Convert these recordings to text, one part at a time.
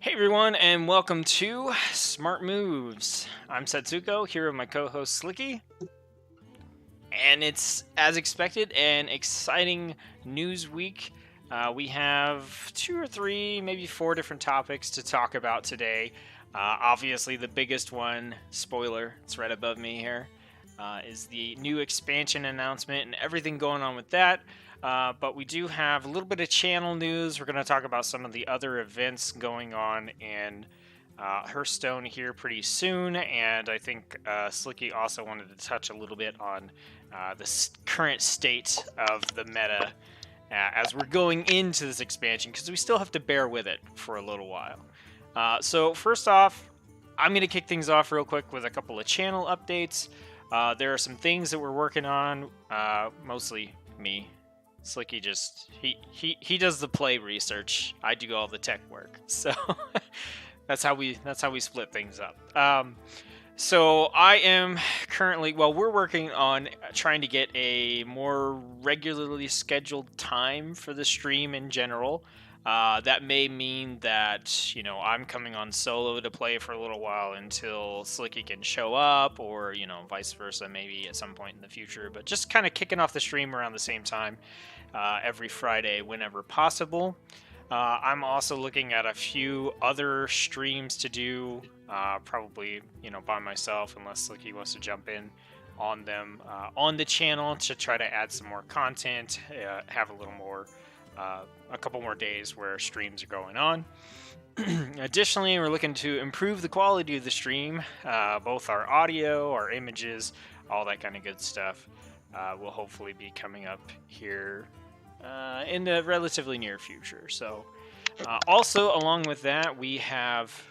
Hey everyone, and welcome to Smart Moves. I'm Setsuko, here with my co-host Slicky, and it's as expected an exciting news week. We have two or three, maybe four different topics to talk about today. Obviously, the biggest one, spoiler, it's right above me here, is the new expansion announcement and everything going on with that. But we do have a little bit of channel news. We're going to talk about some of the other events going on in Hearthstone here pretty soon. And I think Slicky also wanted to touch a little bit on the current state of the meta as we're going into this expansion, because we still have to bear with it for a little while. So first off, I'm going to kick things off real quick with a couple of channel updates. There are some things that we're working on, mostly me. Slicky just he does the play research. I do all the tech work. So that's how we split things up. So I am currently, well, we're working on trying to get a more regularly scheduled time for the stream in general. That may mean that, I'm coming on solo to play for a little while until Slicky can show up, or, vice versa, maybe at some point in the future. But just kind of kicking off the stream around the same time every Friday whenever possible. I'm also looking at a few other streams to do, probably, by myself, unless Slicky wants to jump in on them on the channel to try to add some more content, have a little more, a couple more days where streams are going on. Additionally, we're looking to improve the quality of the stream, both our audio, our images, all that kind of good stuff. Will hopefully be coming up here in the relatively near future. So, also along with that, we have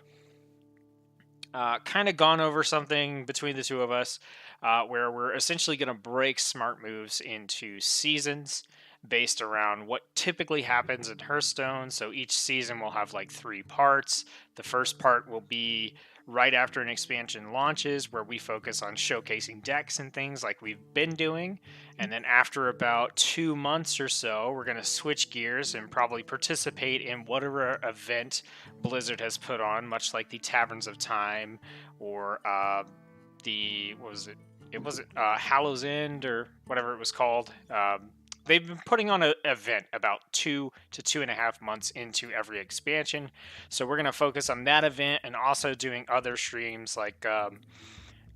kind of gone over something between the two of us, where we're essentially going to break Smart Moves into seasons based around what typically happens in Hearthstone. So each season will have like 3 parts. The first part will be right after an expansion launches, where we focus on showcasing decks and things like we've been doing. And then after about 2 months or so, we're going to switch gears and probably participate in whatever event Blizzard has put on, much like the Taverns of Time or the, what was it? It was Hallows End or whatever it was called. They've been putting on an event about 2 to 2.5 months into every expansion. So we're going to focus on that event and also doing other streams like,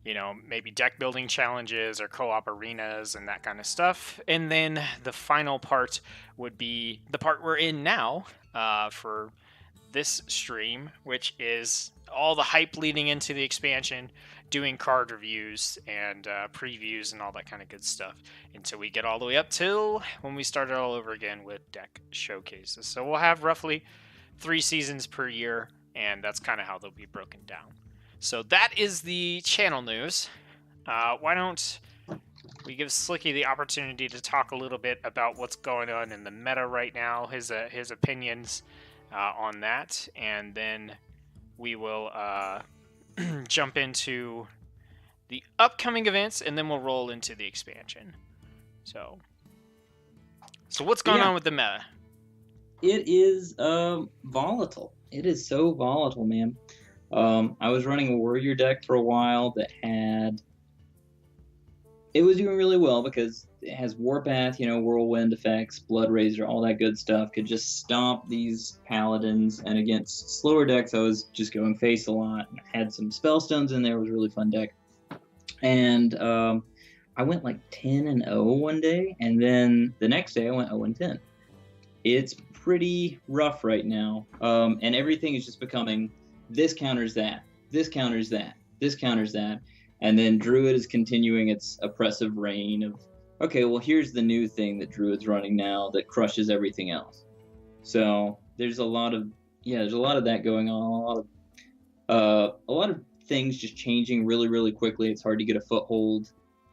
maybe deck building challenges or co-op arenas and that kind of stuff. And then the final part would be the part we're in now for this stream, which is all the hype leading into the expansion, doing card reviews and previews and all that kind of good stuff until we get all the way up till when we start it all over again with deck showcases. So we'll have roughly 3 seasons per year, and that's kind of how they'll be broken down. So that is the channel news. Why don't we give Slicky the opportunity to talk a little bit about what's going on in the meta right now, his opinions on that, and then we will jump into the upcoming events, and then we'll roll into the expansion. So what's going on with the meta? It is volatile. It is so volatile, man. I was running a warrior deck for a while that it was doing really well because it has Warpath, whirlwind effects, Blood Razor, all that good stuff. Could just stomp these paladins, and against slower decks, I was just going face a lot. I had some spellstones in there. It was a really fun deck. And I went like 10-0 one day, and then the next day I went 0-10. It's pretty rough right now, and everything is just becoming this counters that, this counters that, this counters that, and then Druid is continuing its oppressive reign of, okay, well, here's the new thing that Druid's running now that crushes everything else. So there's a lot of that going on, a lot of things just changing really, really quickly. It's hard to get a foothold,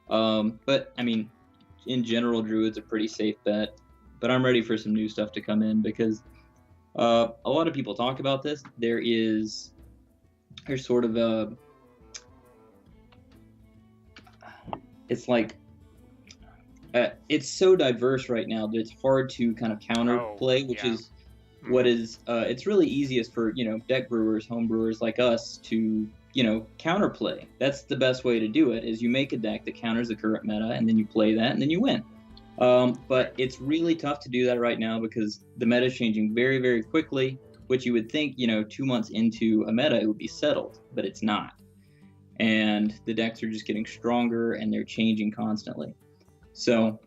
but I mean, in general, Druid's a pretty safe bet. But I'm ready for some new stuff to come in because a lot of people talk about this. There's sort of a, it's like, it's so diverse right now that it's hard to kind of counterplay, which is what is it's really easiest for deck brewers, home brewers like us to counterplay. That's the best way to do it. Is you make a deck that counters the current meta, and then you play that, and then you win. But it's really tough to do that right now because the meta is changing very, very quickly. Which you would think 2 months into a meta it would be settled, but it's not. And the decks are just getting stronger, and they're changing constantly. So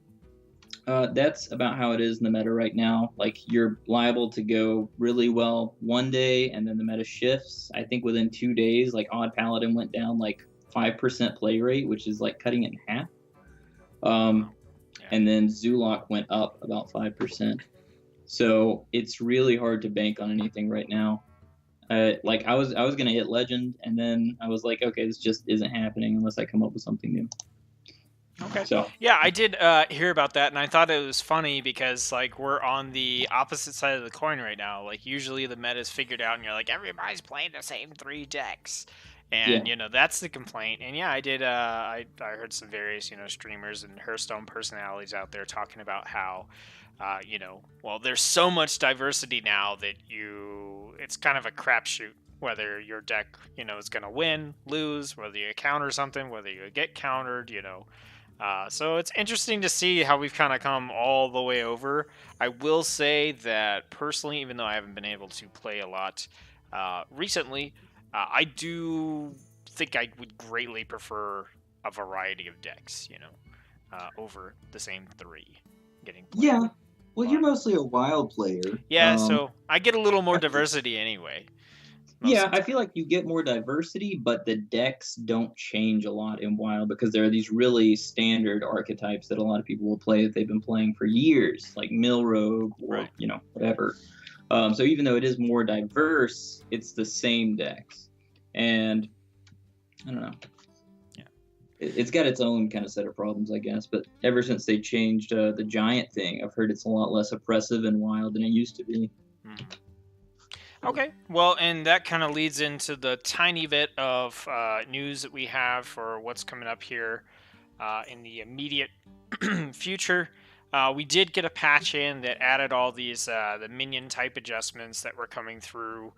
that's about how it is in the meta right now. Like, you're liable to go really well one day, and then the meta shifts. I think within 2 days, like, Odd Paladin went down like 5% play rate, which is like cutting it in half. And then Zulok went up about 5%. So it's really hard to bank on anything right now. Like, I was gonna hit Legend, and then I was like, okay, this just isn't happening unless I come up with something new. Okay. So yeah, I did hear about that, and I thought it was funny because like we're on the opposite side of the coin right now. Like, usually the meta's figured out, and you're like, everybody's playing the same 3 decks, and that's the complaint. And yeah, I did. I heard some various streamers and Hearthstone personalities out there talking about how well, there's so much diversity now that it's kind of a crapshoot whether your deck is going to win, lose, whether you counter something, whether you get countered. So it's interesting to see how we've kind of come all the way over. I will say that personally, even though I haven't been able to play a lot recently, I do think I would greatly prefer a variety of decks, over the same 3 getting played. Yeah. Well, you're mostly a wild player. Yeah, so I get a little more diversity anyway. Yeah, I feel like you get more diversity, but the decks don't change a lot in WoW because there are these really standard archetypes that a lot of people will play that they've been playing for years, like Mill Rogue or whatever. So even though it is more diverse, it's the same decks, and I don't know. It's got its own kind of set of problems, I guess. But ever since they changed the giant thing, I've heard it's a lot less oppressive and wild than it used to be. Okay, well, and that kind of leads into the tiny bit of news that we have for what's coming up here in the immediate future. We did get a patch in that added all these the minion type adjustments that were coming through.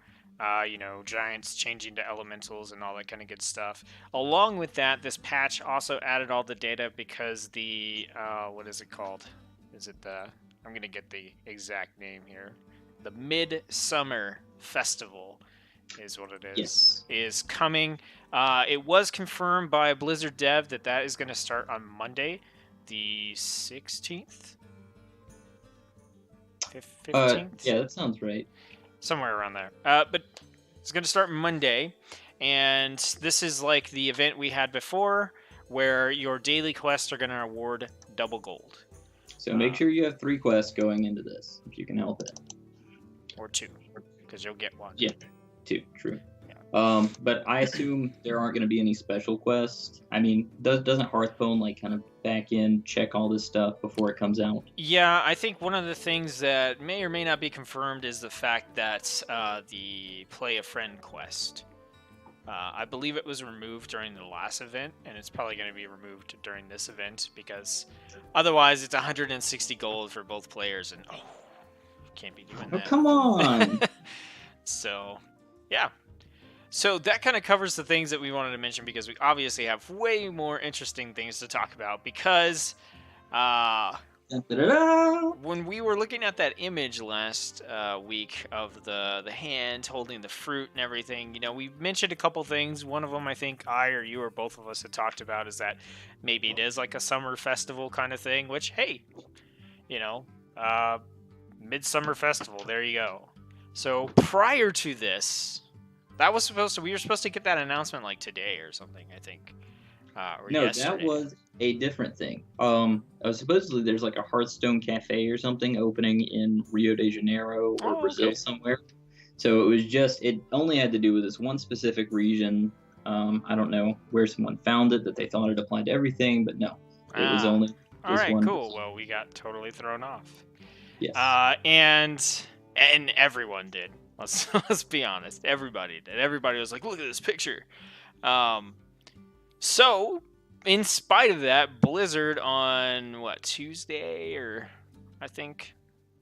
Giants changing to elementals and all that kind of good stuff. Along with that, this patch also added all the data because the what is it called? Is it the? I'm gonna get the exact name here. The Midsummer Festival is what it is. Yes. Is coming. It was confirmed by Blizzard Dev that is going to start on Monday, the 16th. 15th. Yeah, that sounds right. Somewhere around there. But it's going to start Monday, and this is like the event we had before, where your daily quests are going to award double gold. So make sure you have 3 quests going into this, if you can help it. Or 2, because you'll get 1. Yeah, 2, true. Yeah. But I assume there aren't going to be any special quests. I mean, doesn't Hearthstone like kind of back in, check all this stuff before it comes out? Yeah, I think one of the things that may or may not be confirmed is the fact that the Play a Friend quest, I believe it was removed during the last event, and it's probably going to be removed during this event, because otherwise it's 160 gold for both players, and can't be doing that. Oh, come on! So, yeah. So that kind of covers the things that we wanted to mention, because we obviously have way more interesting things to talk about, because when we were looking at that image last week of the hand holding the fruit and everything, we mentioned a couple things. One of them, I think I or you or both of us had talked about, is that maybe it is like a summer festival kind of thing, which, hey, Midsummer Festival, there you go. So prior to this, we were supposed to get that announcement like today or something, I think. Or no, yesterday. That was a different thing. Supposedly there's like a Hearthstone cafe or something opening in Rio de Janeiro or Brazil somewhere. So it only had to do with this one specific region. I don't know where someone found it that they thought it applied to everything, but no, it was only this all right, one. Cool. Well, we got totally thrown off. Yes. And everyone did. Let's be honest. Everybody did. Everybody was like, look at this picture. So, in spite of that, Blizzard on Tuesday, or I think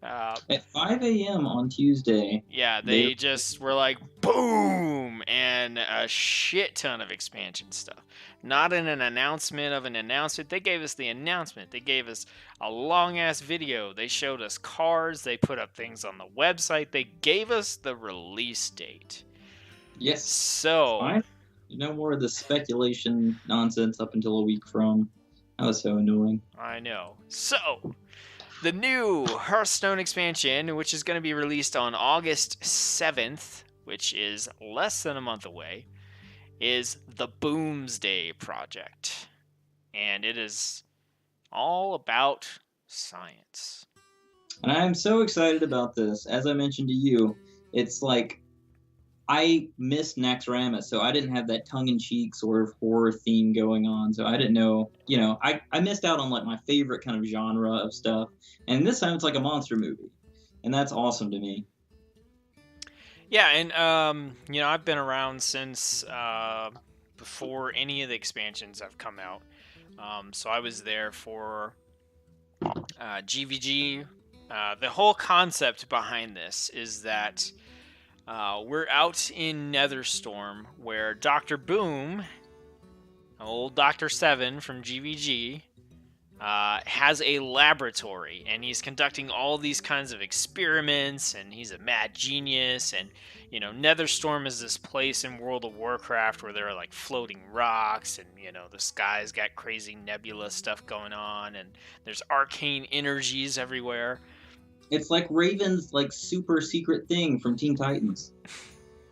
At 5 a.m. on Tuesday. Yeah, they just were like, boom, and a shit ton of expansion stuff. Not in an announcement of an announcement. They gave us the announcement. They gave us a long-ass video. They showed us cards. They put up things on the website. They gave us the release date. Yes. So... Fine. No more of the speculation nonsense up until a week from. That was so annoying. I know. So... the new Hearthstone expansion, which is going to be released on August 7th, which is less than a month away, is the Boomsday project. And it is all about science. And I'm so excited about this. As I mentioned to you, it's like I missed Naxxramas, so I didn't have that tongue-in-cheek sort of horror theme going on. So I didn't know, I missed out on like my favorite kind of genre of stuff. And this time it's like a monster movie, and that's awesome to me. Yeah, and I've been around since before any of the expansions have come out. So I was there for GVG. The whole concept behind this is that we're out in Netherstorm, where Dr. Boom, old Dr. Seven from GVG, has a laboratory, and he's conducting all these kinds of experiments, and he's a mad genius. And Netherstorm is this place in World of Warcraft where there are like floating rocks, and the sky's got crazy nebula stuff going on, and there's arcane energies everywhere. It's like Raven's like super secret thing from Teen Titans.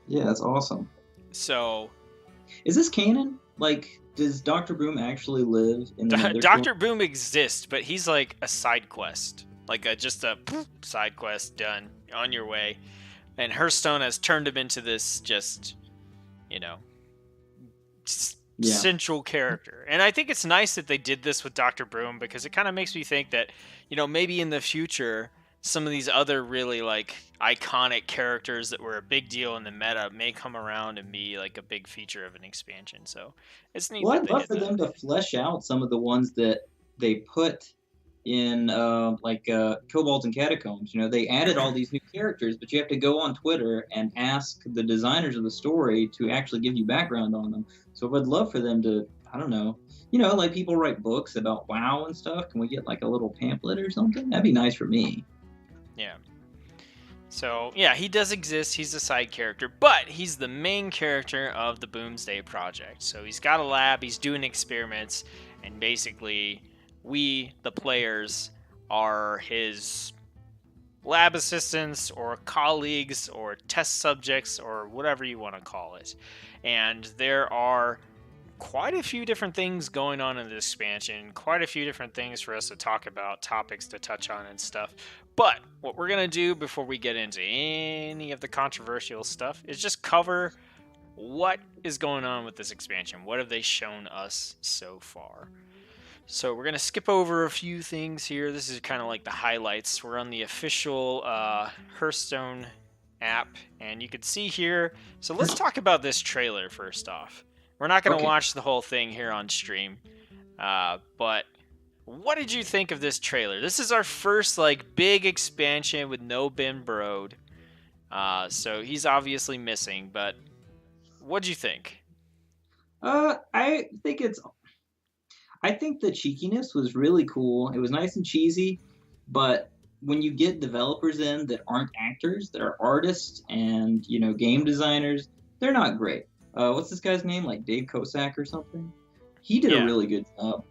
Yeah, that's awesome. So, is this canon? Like, does Dr. Boom actually live in the Dr. Boom exists, but he's like a side quest. Like just a side quest done, on your way. And Hearthstone has turned him into this just, central character. And I think it's nice that they did this with Dr. Boom, because it kind of makes me think that, maybe in the future, some of these other really like iconic characters that were a big deal in the meta may come around and be like a big feature of an expansion. So it's neat. Well, I'd love for them to flesh out some of the ones that they put in Cobalt and Catacombs. They added all these new characters, but you have to go on Twitter and ask the designers of the story to actually give you background on them. So I'd love for them to, I don't know, like people write books about WoW and stuff. Can we get like a little pamphlet or something? That'd be nice for me. Yeah. So, yeah, he does exist. He's a side character, but he's the main character of the Boomsday project. So he's got a lab, he's doing experiments, and basically we, the players, are his lab assistants or colleagues or test subjects or whatever you want to call it. And there are quite a few different things going on in this expansion, quite a few different things for us to talk about, topics to touch on and stuff. But what we're going to do before we get into any of the controversial stuff is just cover what is going on with this expansion. What have they shown us so far? So we're going to skip over a few things here. This is kind of like the highlights. We're on the official Hearthstone app, and you can see here. So let's talk about this trailer first off. We're not going to watch the whole thing here on stream, but what did you think of this trailer? This is our first like big expansion with no Ben Brode, so he's obviously missing. But what'd you think? I think the cheekiness was really cool. It was nice and cheesy, but when you get developers in that aren't actors, that are artists and game designers, they're not great. What's this guy's name? Like Dave Kosak or something? He did a really good job.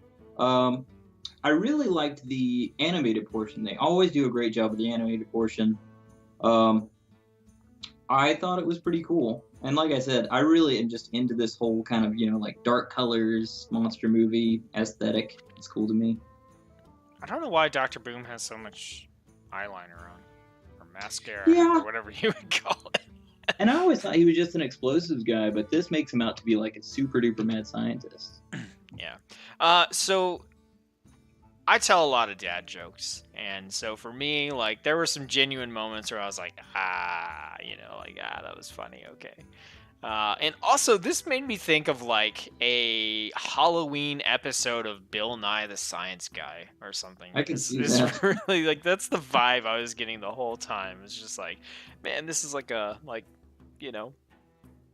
I really liked the animated portion. They always do a great job with the animated portion. I thought it was pretty cool. And like I said, I really am just into this whole kind of, like dark colors, monster movie aesthetic. It's cool to me. I don't know why Dr. Boom has so much eyeliner on. Or mascara, or whatever you would call it. And I always thought he was just an explosives guy, but this makes him out to be like a super duper mad scientist. Yeah. So I tell a lot of dad jokes. And so for me, like, there were some genuine moments where I was like, that was funny. Okay. And also, this made me think of like a Halloween episode of Bill Nye the Science Guy or something. I can It's, see it's that. really like that's the vibe I was getting the whole time. It's just like, man, this is like you know,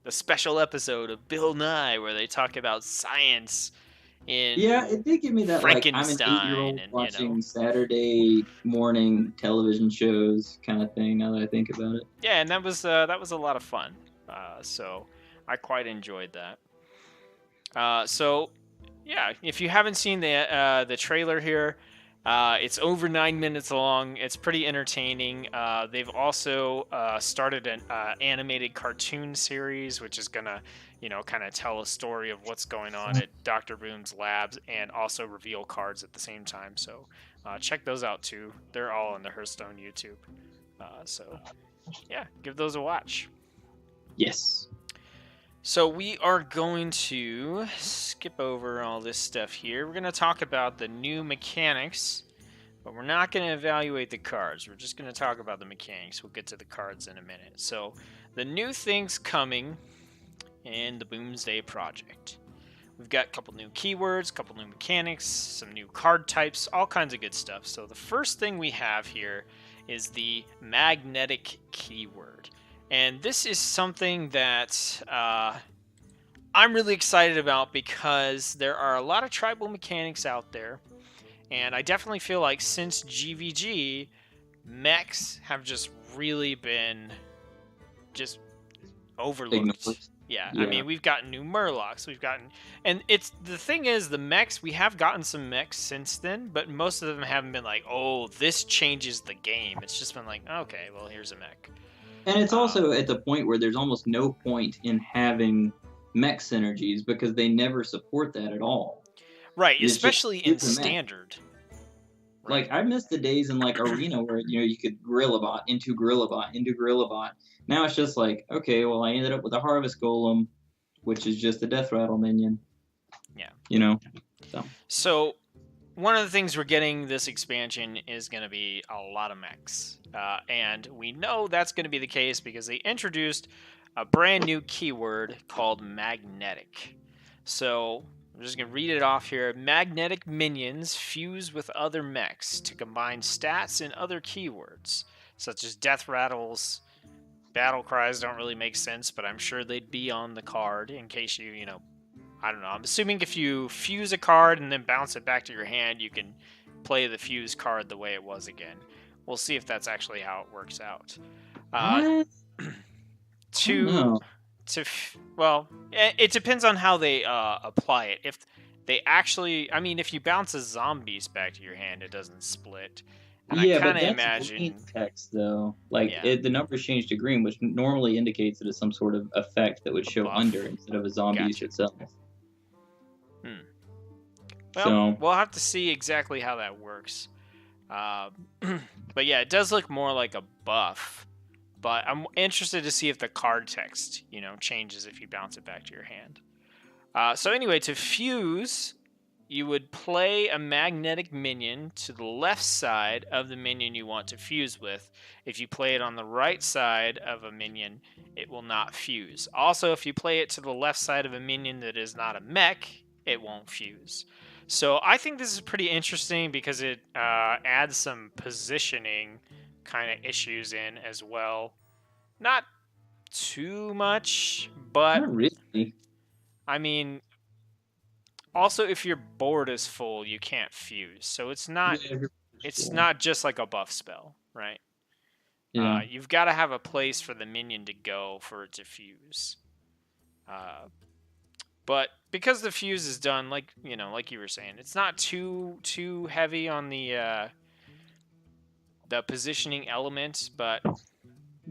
a special episode of Bill Nye where they talk about science Yeah, in it did give me that like I'm an Frankenstein 8-year-old and watching Saturday morning television shows kind of thing. Now that I think about it. yeah, and that was a lot of fun. So I quite enjoyed that. So yeah, if you haven't seen the trailer here, it's over 9 minutes long. It's pretty entertaining. They've also started an animated cartoon series, which is gonna, kind of tell a story of what's going on at Dr. Boom's labs, and also reveal cards at the same time. So check those out too. They're all on the Hearthstone YouTube. So yeah, give those a watch. Yes. So we are going to skip over all this stuff here. We're going to talk about the new mechanics, but we're not going to evaluate the cards. We're just going to talk about the mechanics. We'll get to the cards in a minute. So the new things coming in the Boomsday project. We've got a couple new keywords, a couple new mechanics, some new card types, all kinds of good stuff. So the first thing we have here is the magnetic keyword. And this is something that I'm really excited about because there are a lot of tribal mechanics out there. And I definitely feel like since GVG, mechs have just really been just overlooked. Ignored. Yeah, Yeah. I mean, we've gotten new Murlocs, and it's the thing is, the mechs, we have gotten some mechs since then, but most of them haven't been like, oh, this changes the game. It's just been like, okay, well, here's a mech. And it's also at the point where there's almost no point in having mech synergies because they never support that at all. Right, It's especially just in it's a mech. standard. Like I miss the days in like Arena where you could Gorilla Bot into Gorilla Bot into Gorilla Bot. Now it's just like, okay, well I ended up with a Harvest Golem, which is just a Death Rattle minion. Yeah. So So one of the things we're getting this expansion is going to be a lot of mechs. And we know that's going to be the case because they introduced a brand new keyword called magnetic. So I'm just going to read it off here. Magnetic minions fuse with other mechs to combine stats and other keywords, such as death rattles. Battle cries don't really make sense, but I'm sure they'd be on the card in case I don't know. I'm assuming if you fuse a card and then bounce it back to your hand, you can play the fuse card the way it was again. We'll see if that's actually how it works out. what? No. Well, it depends on how they apply it. If they actually, I mean, if you bounce a zombies back to your hand, it doesn't split. And Yeah, I but kind of that's imagine green text though. Like Yeah. the numbers changed to green, which normally indicates that it's some sort of effect that would show buff. under instead of a zombie Gotcha. itself. Well, So we'll have to see exactly how that works. But yeah, it does look more like a buff. But I'm interested to see if the card text, changes if you bounce it back to your hand. So anyway, to fuse, you would play a magnetic minion to the left side of the minion you want to fuse with. If you play it on the right side of a minion, it will not fuse. Also, if you play it to the left side of a minion that is not a mech, it won't fuse. So I think this is pretty interesting because it adds some positioning kind of issues in as well. Not too much, but not really. I mean, also if your board is full, you can't fuse. So it's not just like a buff spell, right? Yeah. You've got to have a place for the minion to go for it to fuse. But because the fuse is done, like you were saying, it's not too heavy on the positioning element, but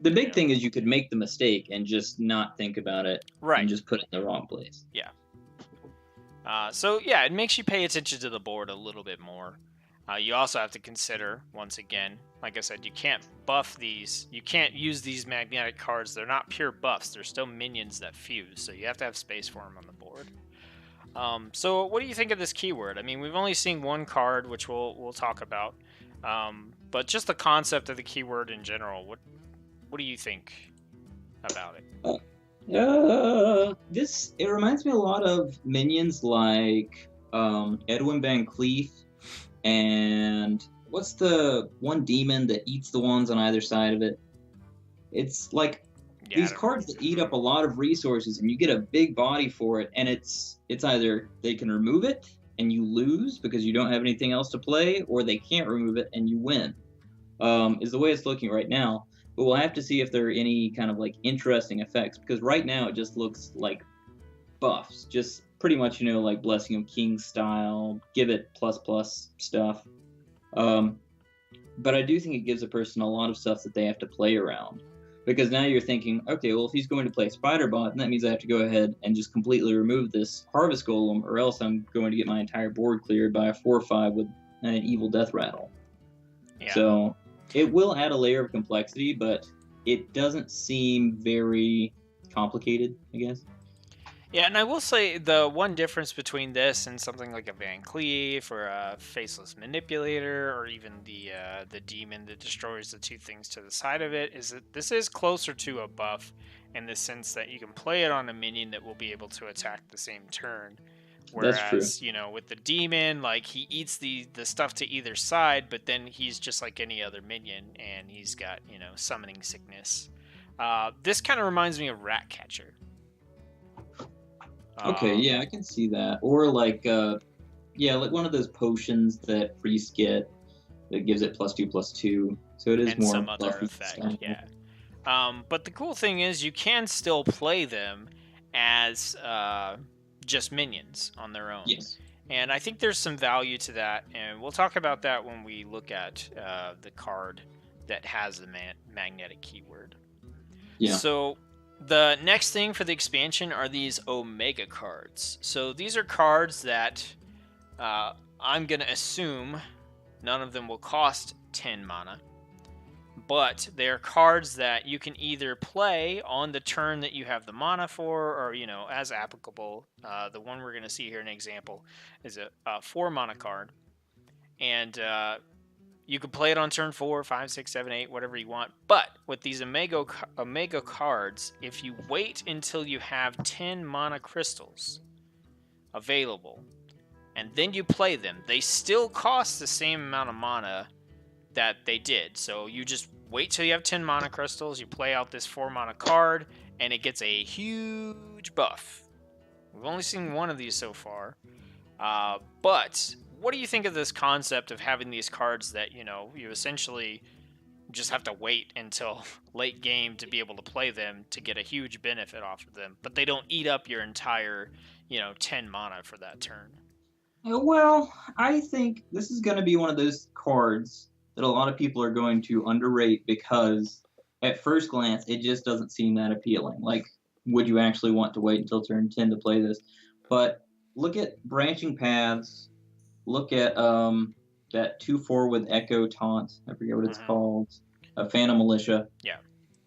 The big thing is you could make the mistake and just not think about it right. and just put it in the wrong place. Yeah. So yeah, it makes you pay attention to the board a little bit more. You also have to consider, once again, like I said, you can't buff these. You can't use these magnetic cards. They're not pure buffs. They're still minions that fuse, so you have to have space for them on the board. So what do you think of this keyword? I mean, we've only seen one card, which we'll talk about. But just the concept of the keyword in general, what do you think about it? It reminds me a lot of minions like Edwin Van Cleef and what's the one demon that eats the ones on either side of it? It's like Yeah, these cards that eat up a lot of resources, and you get a big body for it, and it's either they can remove it and you lose because you don't have anything else to play, or they can't remove it and you win. Is the way it's looking right now. But we'll have to see if there are any kind of like interesting effects, because right now it just looks like buffs, just pretty much like Blessing of Kings style, give it plus plus stuff. Um, but I do think it gives a person a lot of stuff that they have to play around. Because now you're thinking, okay, well, if he's going to play Spider-Bot, then that means I have to go ahead and just completely remove this Harvest Golem, or else I'm going to get my entire board cleared by a 4/5 with an Evil Death Rattle. Yeah. So it will add a layer of complexity, but it doesn't seem very complicated, I guess. Yeah, and I will say the one difference between this and something like a Van Cleef or a Faceless Manipulator, or even the demon that destroys the two things to the side of it, is that this is closer to a buff in the sense that you can play it on a minion that will be able to attack the same turn. That's true. Whereas, with the demon, like, he eats the stuff to either side, but then he's just like any other minion, and he's got, summoning sickness. This kind of reminds me of Ratcatcher. Okay, yeah, I can see that. Or like, like one of those potions that priests get that gives it +2/+2. So it is and more some other fluffy effect, style. yeah. But the cool thing is you can still play them as just minions on their own. Yes. And I think there's some value to that, and we'll talk about that when we look at the card that has the magnetic keyword. Yeah. So the next thing for the expansion are these Omega cards. So these are cards that I'm going to assume none of them will cost 10 mana. But they're cards that you can either play on the turn that you have the mana for, or, as applicable. The one we're going to see here, an example, is a 4 mana card. And you can play it on turn 4, 5, 6, 7, 8, whatever you want. But with these Omega cards, if you wait until you have 10 mana crystals available, and then you play them, they still cost the same amount of mana that they did. So you just wait till you have 10 mana crystals, you play out this 4 mana card, and it gets a huge buff. We've only seen one of these so far. But what do you think of this concept of having these cards that, you essentially just have to wait until late game to be able to play them to get a huge benefit off of them, but they don't eat up your entire, 10 mana for that turn? Well, I think this is going to be one of those cards that a lot of people are going to underrate, because at first glance, it just doesn't seem that appealing. Like, would you actually want to wait until turn 10 to play this? But look at Branching Paths. Look at that 2/4 with Echo Taunt. I forget what it's called. Phantom Militia. Yeah.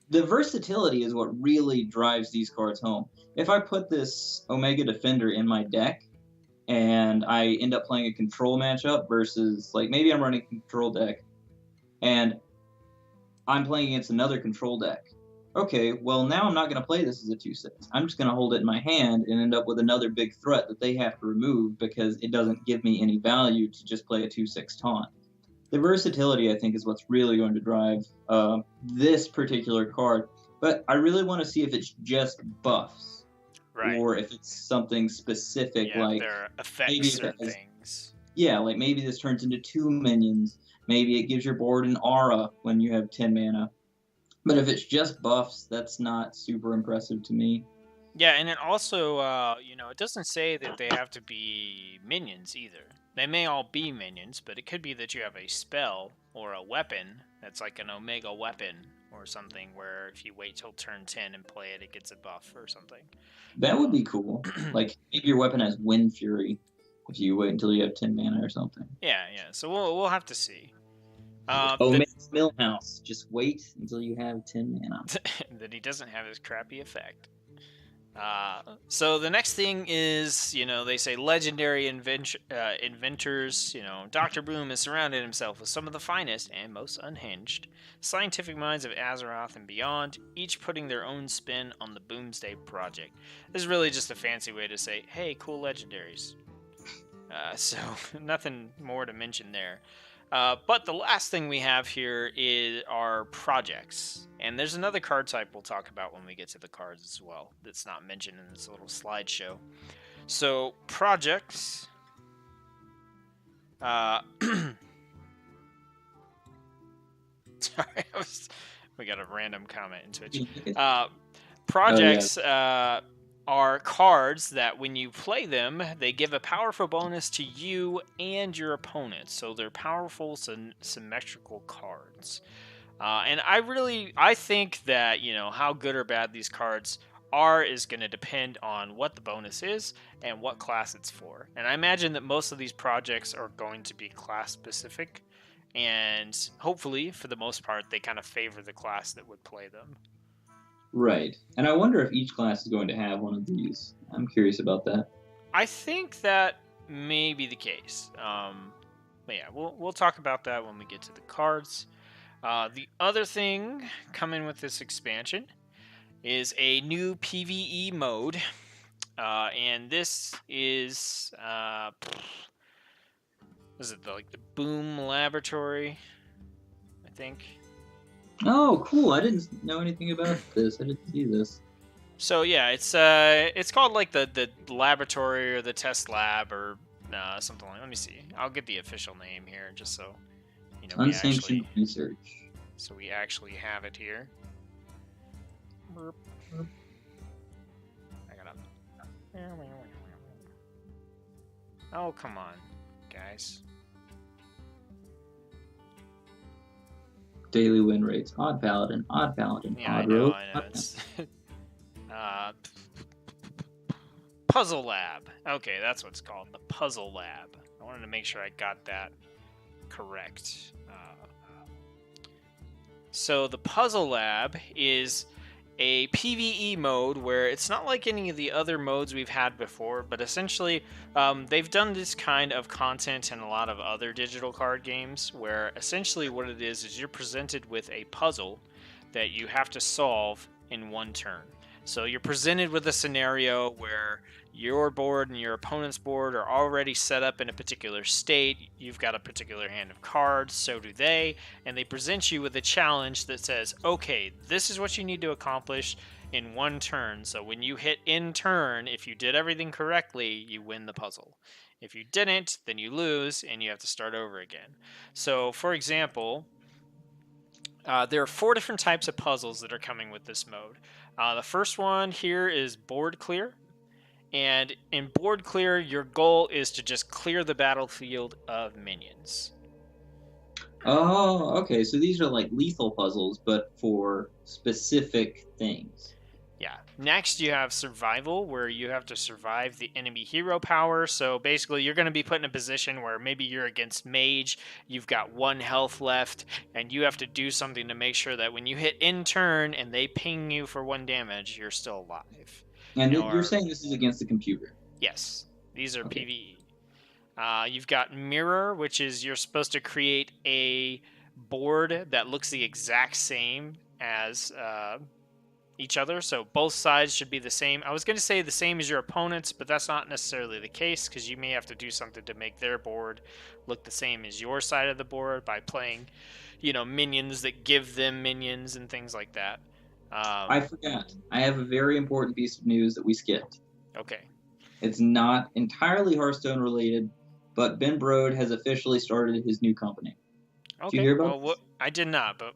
The versatility is what really drives these cards home. If I put this Omega Defender in my deck, and I end up playing a control matchup versus, like, maybe I'm running a control deck, and I'm playing against another control deck. Okay, well, now I'm not going to play this as a 2/6. I'm just going to hold it in my hand and end up with another big threat that they have to remove because it doesn't give me any value to just play a 2/6 taunt. The versatility, I think, is what's really going to drive this particular card. But I really want to see if it's just buffs. Right. Or if it's something specific, like there are effects or things. Yeah, like maybe this turns into 2 minions. Maybe it gives your board an aura when you have 10 mana. But if it's just buffs, that's not super impressive to me. Yeah, and it also, it doesn't say that they have to be minions either. They may all be minions, but it could be that you have a spell or a weapon that's like an Omega weapon or something, where if you wait till turn 10 and play it, it gets a buff or something. That would be cool. Like, maybe your weapon has Wind Fury if you wait until you have 10 mana or something. Yeah. So we'll have to see. Omega's Millhouse. Just wait until you have 10 mana. That he doesn't have his crappy effect. So the next thing is, they say legendary inventors. Dr. Boom has surrounded himself with some of the finest and most unhinged scientific minds of Azeroth and beyond, each putting their own spin on the Boomsday project. This is really just a fancy way to say, hey, cool legendaries. So nothing more to mention there. But the last thing we have here is our projects. And there's another card type we'll talk about when we get to the cards as well that's not mentioned in this little slideshow. So, projects. Sorry, we got a random comment in Twitch. Projects are cards that when you play them, they give a powerful bonus to you and your opponent. So they're powerful, symmetrical cards. And I think that, how good or bad these cards are is going to depend on what the bonus is and what class it's for. And I imagine that most of these projects are going to be class specific. And hopefully, for the most part, they kind of favor the class that would play them. Right. And I wonder if each class is going to have one of these. I'm curious about that. I think that may be the case. But yeah, we'll talk about that when we get to the cards. The other thing coming with this expansion is a new PvE mode. And this is... is it the Boom Laboratory, I think? Oh, cool! I didn't know anything about this. I didn't see this. So yeah, it's called like the laboratory or the test lab or something like. Let me see. I'll get the official name here just so Unsanctioned research. So we actually have it here. I gotta. Oh come on, guys. Daily win rates. Odd paladin. Odd paladin. Yeah, odd rogue. I know. It's Puzzle Lab. Okay, that's what it's called. The Puzzle Lab. I wanted to make sure I got that correct. So the Puzzle Lab is a PvE mode where it's not like any of the other modes we've had before, but essentially they've done this kind of content in a lot of other digital card games where essentially what it is you're presented with a puzzle that you have to solve in one turn. So you're presented with a scenario where your board and your opponent's board are already set up in a particular state. You've got a particular hand of cards, so do they, and they present you with a challenge that says, okay, this is what you need to accomplish in one turn. So when you hit in turn, if you did everything correctly, you win the puzzle. If you didn't, then you lose and you have to start over again. So for example, there are 4 different types of puzzles that are coming with this mode. The first one here is board clear. And in board clear, your goal is to just clear the battlefield of minions. Oh, okay. So these are like lethal puzzles, but for specific things. Yeah. Next, you have survival, where you have to survive the enemy hero power. So basically, you're going to be put in a position where maybe you're against mage, you've got 1 health left, and you have to do something to make sure that when you hit in turn and they ping you for 1 damage, you're still alive. And you're saying this is against the computer? Yes. These are PvE. You've got mirror, which is you're supposed to create a board that looks the exact same as each other. So both sides should be the same. I was going to say the same as your opponent's, but that's not necessarily the case because you may have to do something to make their board look the same as your side of the board by playing, minions that give them minions and things like that. I forgot. I have a very important piece of news that we skipped. Okay. It's not entirely Hearthstone related, but Ben Brode has officially started his new company. Okay. Did you hear about this? I did not, but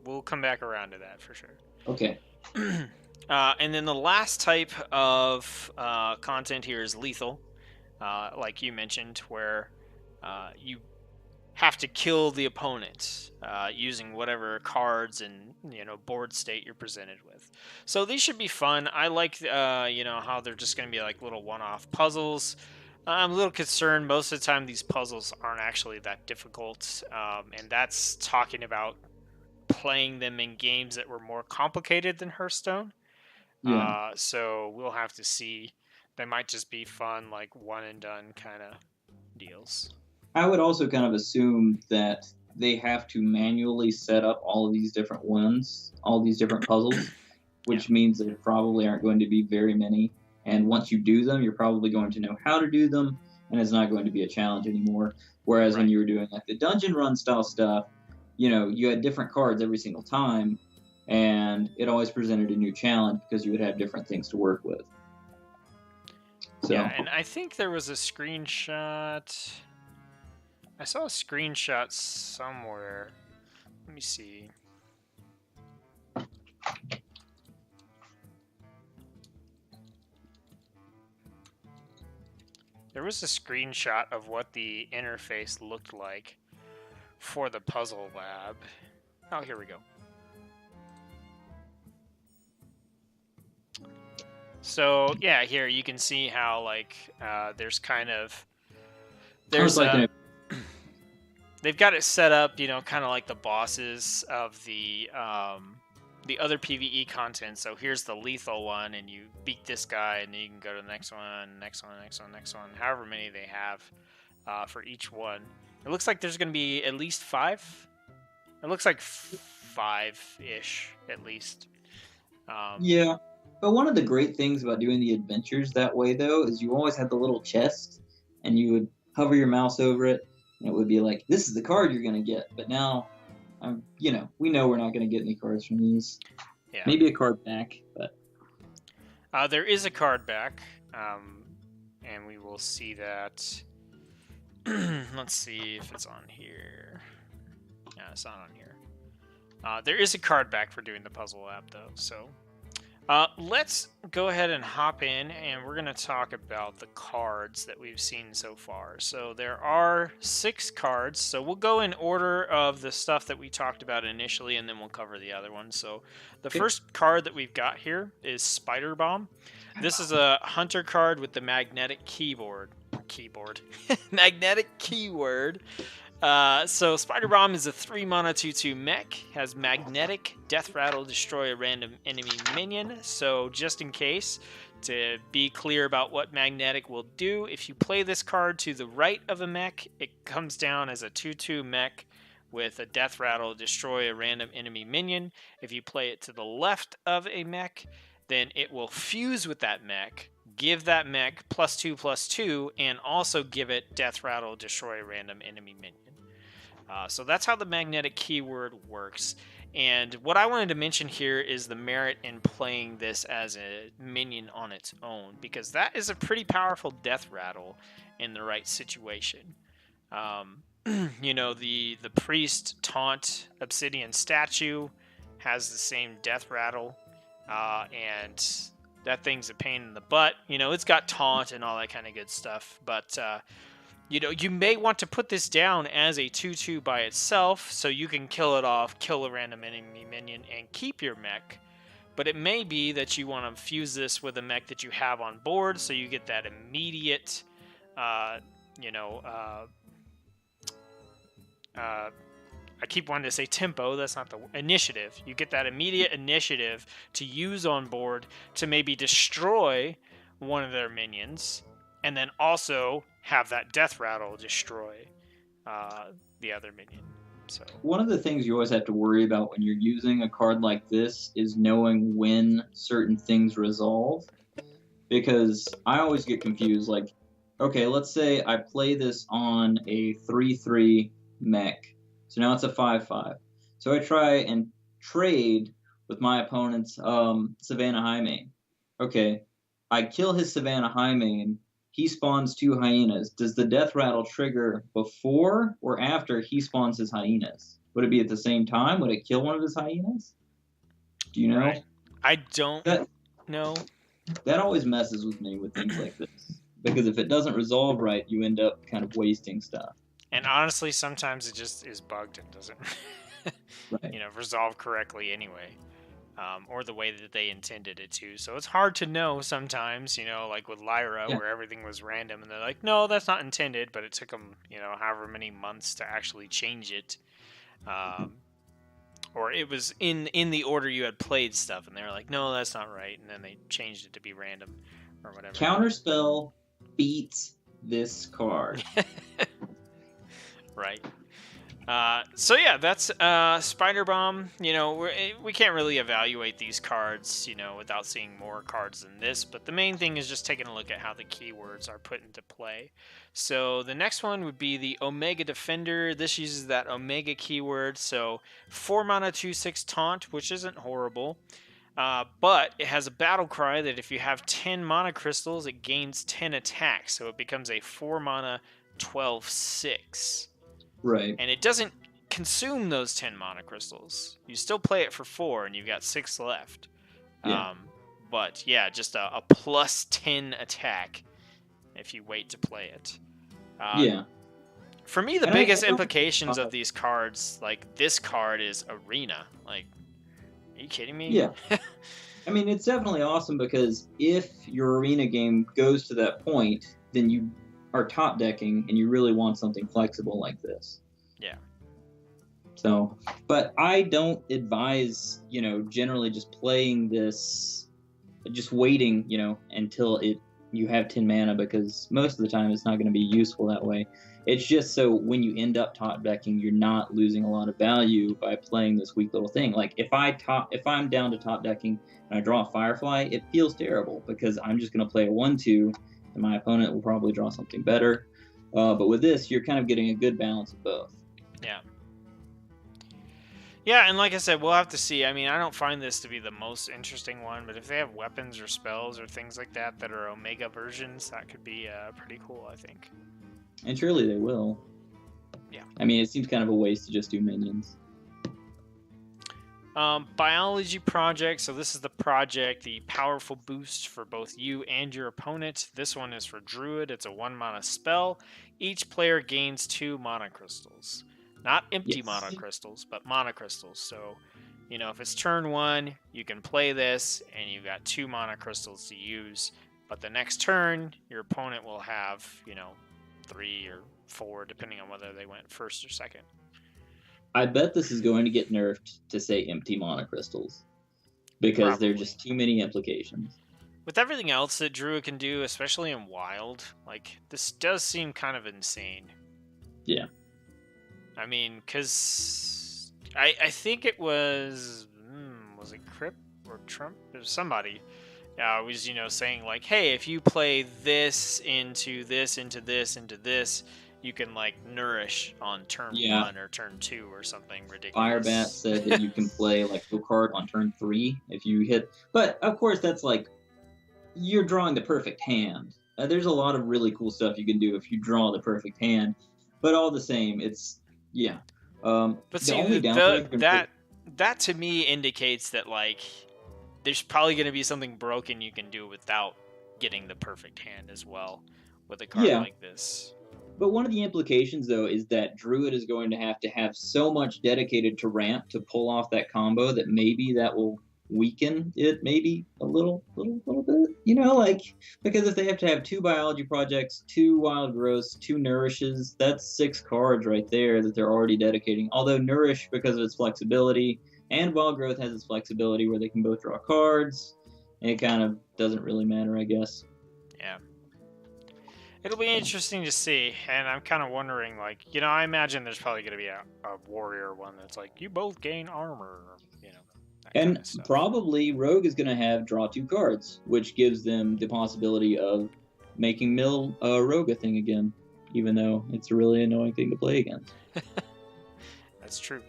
we'll come back around to that for sure. Okay. And then the last type of content here is lethal, like you mentioned, where you have to kill the opponent using whatever cards and board state you're presented with. So these should be fun. I like how they're just going to be like little one-off puzzles. I'm a little concerned most of the time these puzzles aren't actually that difficult, and that's talking about playing them in games that were more complicated than Hearthstone. Yeah. So we'll have to see. They might just be fun, like one and done kind of deals. I would also kind of assume that they have to manually set up all of these different ones, all these different puzzles, which means there probably aren't going to be very many. And once you do them, you're probably going to know how to do them, and it's not going to be a challenge anymore. Whereas when Right. you were doing like the dungeon run style stuff, you had different cards every single time, and it always presented a new challenge because you would have different things to work with. So, Yeah, and I think there was a screenshot. I saw a screenshot somewhere. Let me see. There was a screenshot of what the interface looked like for the puzzle lab. Oh, here we go. So yeah, here you can see how like there's kind of there's they've got it set up, kind of like the bosses of the other PvE content. So here's the lethal one, and you beat this guy, and then you can go to the next one, next one, next one, next one. However many they have for each one. It looks like there's going to be at least 5. It looks like 5-ish at least. yeah. But one of the great things about doing the adventures that way, though, is you always had the little chest, and you would hover your mouse over it, and it would be like, "This is the card you're gonna get." But now, we know we're not gonna get any cards from these. Yeah. Maybe a card back, but there is a card back, and we will see that. Let's see if it's on here. Yeah, it's not on here. There is a card back for doing the puzzle lab, though, so... let's go ahead and hop in, and we're going to talk about the cards that we've seen so far. So there are 6 cards, so we'll go in order of the stuff that we talked about initially, and then we'll cover the other ones. So the first card that we've got here is Spider Bomb. This is a hunter card with the magnetic magnetic keyword. So Spider Bomb is a 3-mana 2/2 mech, has magnetic, death rattle, destroy a random enemy minion. So just in case, to be clear about what magnetic will do, if you play this card to the right of a mech, it comes down as a 2/2 mech with a death rattle, destroy a random enemy minion. If you play it to the left of a mech, then it will fuse with that mech, give that mech +2/+2, and also give it death rattle, destroy a random enemy minion. So that's how the magnetic keyword works. And what I wanted to mention here is the merit in playing this as a minion on its own, because that is a pretty powerful death rattle in the right situation. The priest taunt obsidian statue has the same death rattle, and that thing's a pain in the butt. It's got taunt and all that kind of good stuff, but you may want to put this down as a 2/2 by itself, so you can kill it off, kill a random enemy minion, and keep your mech. But it may be that you want to fuse this with a mech that you have on board, so you get that immediate, I keep wanting to say tempo, that's not the initiative. You get that immediate initiative to use on board to maybe destroy one of their minions, and then also have that death rattle destroy the other minion. So one of the things you always have to worry about when you're using a card like this is knowing when certain things resolve. Because I always get confused, like, okay, let's say I play this on a 3/3 mech. So now it's a 5/5. So I try and trade with my opponent's Savannah Highmane. Okay, I kill his Savannah Highmane. He spawns 2 hyenas. Does the death rattle trigger before or after he spawns his hyenas? Would it be at the same time? Would it kill one of his hyenas? Do you know? Right. I don't know. That always messes with me with things like this. Because if it doesn't resolve right, you end up kind of wasting stuff. And honestly, sometimes it just is bugged and doesn't Right. resolve correctly anyway. Or the way that they intended it to. So it's hard to know sometimes, like with Lyra, where everything was random, and they're like, no, that's not intended, but it took them, however many months to actually change it. Or it was in the order you had played stuff, and they were like, no, that's not right, and then they changed it to be random or whatever. Counterspell beats this card. Right. So yeah, that's Spider Bomb. You know, we can't really evaluate these cards, you know, without seeing more cards than this. But the main thing is just taking a look at how the keywords are put into play. So the next one would be the Omega Defender. This uses that Omega keyword. So 4 mana 2/6 taunt, which isn't horrible. But it has a battle cry that if you have 10 mana crystals, it gains 10 attacks. So it becomes a 4 mana 12/6. Right. And it doesn't consume those 10 mana crystals. You still play it for 4, and you've got 6 left. Yeah. But yeah, just a plus 10 attack if you wait to play it. Yeah. For me, the And biggest I don't- implications of these cards, like this card is Arena. Like, are you kidding me? Yeah. I mean, it's definitely awesome because if your arena game goes to that point, then you are top decking and you really want something flexible like this. Yeah. So, but I don't advise, you know, generally just playing this, just waiting, you know, until you have 10 mana, because most of the time it's not going to be useful that way. It's just so when you end up top decking, you're not losing a lot of value by playing this weak little thing. Like if I'm down to top decking and I draw a Firefly, it feels terrible because I'm just going to play a 1/2 and my opponent will probably draw something better. But with this, you're kind of getting a good balance of both. Yeah. Yeah, and like I said, we'll have to see. I mean, I don't find this to be the most interesting one, but if they have weapons or spells or things like that that are Omega versions, that could be pretty cool, I think. And surely they will. Yeah. I mean, it seems kind of a waste to just do minions. Biology Project. So this is the project, the powerful boost for both you and your opponent. This one is for Druid. It's a 1 mana spell. Each player gains 2 mana crystals. Not empty mana crystals, but mana crystals. So, you know, if it's turn 1, you can play this, and you've got 2 mana crystals to use. But the next turn, your opponent will have, you know, 3 or 4, depending on whether they went first or second. I bet this is going to get nerfed to say empty mana crystals, because there are just too many implications. With everything else that Druid can do, especially in Wild, like, this does seem kind of insane. Yeah. I mean, because I think it was it Crip or Trump? It was somebody was, you know, saying, like, hey, if you play this into this, into this, into this, you can, like, nourish on turn 1 or turn 2 or something ridiculous. Firebat said that you can play, like, a card on turn 3 if you hit... But, of course, that's, like, you're drawing the perfect hand. There's a lot of really cool stuff you can do if you draw the perfect hand. But all the same, it's... Yeah. But see, that to me indicates that, like, there's probably going to be something broken you can do without getting the perfect hand as well with a card like this. But one of the implications, though, is that Druid is going to have so much dedicated to ramp to pull off that combo that maybe that will weaken it maybe a little bit, you know, like, because if they have to have 2 biology projects, 2 wild growths, 2 nourishes, that's 6 cards right there that they're already dedicating. Although nourish, because of its flexibility, and wild growth has its flexibility where they can both draw cards, it kind of doesn't really matter, I guess. Yeah. It'll be interesting to see, and I'm kind of wondering, like, you know, I imagine there's probably going to be a warrior one that's like, you both gain armor, you know. And probably Rogue is going to have draw 2 cards, which gives them the possibility of making Mill Rogue a thing again, even though it's a really annoying thing to play against. That's true.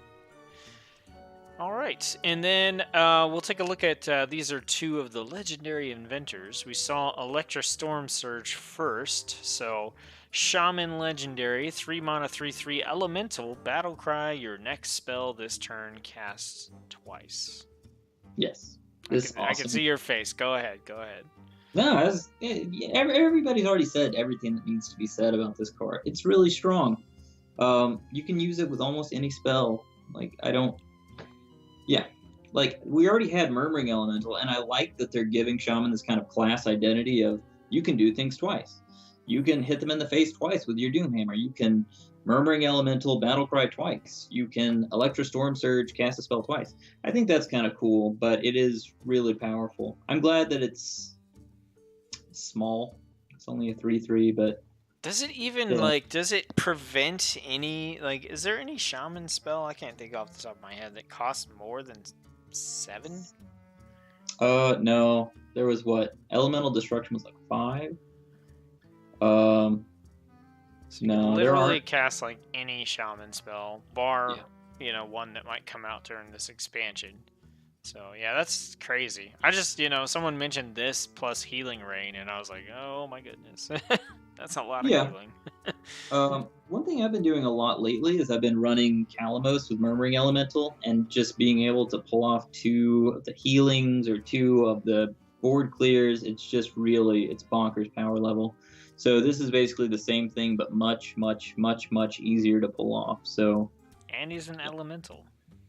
All right, and then we'll take a look at, these are 2 of the legendary inventors. We saw Electra Storm Surge first, so Shaman Legendary, 3 mana, 3/3 Elemental, Battle Cry, your next spell this turn casts twice. Yes. I can see your face. Go ahead. No, everybody's already said everything that needs to be said about this card. It's really strong. You can use it with almost any spell. Like, like, we already had Murmuring Elemental, and I like that they're giving Shaman this kind of class identity of, you can do things twice. You can hit them in the face twice with your Doomhammer. You can Murmuring Elemental, Battle Cry twice. You can Electro Storm Surge, cast a spell twice. I think that's kind of cool, but it is really powerful. I'm glad that it's small. It's only a 3/3, but Does it even, yeah. like, does it prevent any, like, is there any shaman spell, I can't think off the top of my head, that costs more than 7? No. There was what? Elemental Destruction was like 5. Um, So you no, can there literally aren't. cast, like, any shaman spell, bar, Yeah. one that might come out during this expansion. So, yeah, that's crazy. I just, someone mentioned this plus Healing Rain, and I was like, oh my goodness. That's a lot of Yeah. healing. One thing I've been doing a lot lately is I've been running Calamos with Murmuring Elemental and just being able to pull off 2 of the healings or 2 of the board clears. It's just really, it's bonkers power level. So this is basically the same thing, but much, much, much, much easier to pull off. So, And he's an elemental.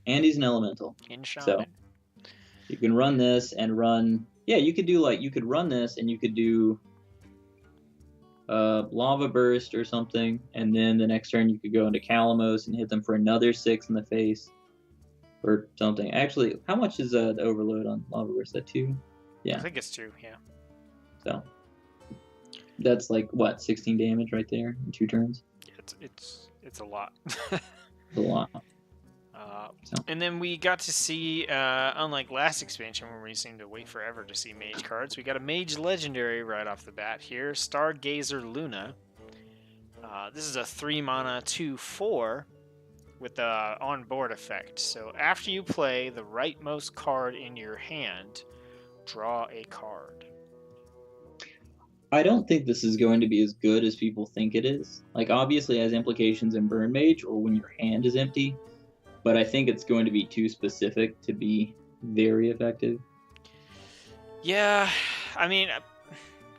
and he's an elemental. In So shaman. you can run this and run, yeah, you could do you could run this and you could do Lava Burst or something, and then the next turn you could go into Calamos and hit them for another 6 in the face or something. Actually, how much is the overload on Lava Burst? That 2? Yeah. I think it's 2, yeah. So that's like what, 16 damage right there in 2 turns. It's a lot. That's a lot. And then we got to see, unlike last expansion where we seemed to wait forever to see mage cards, we got a mage legendary right off the bat here, Stargazer Luna. This is a 3-mana 2/4 with the on-board effect. So after you play the rightmost card in your hand, draw a card. I don't think this is going to be as good as people think it is. Like, obviously it has implications in Burn Mage or when your hand is empty, but I think it's going to be too specific to be very effective. Yeah, I mean,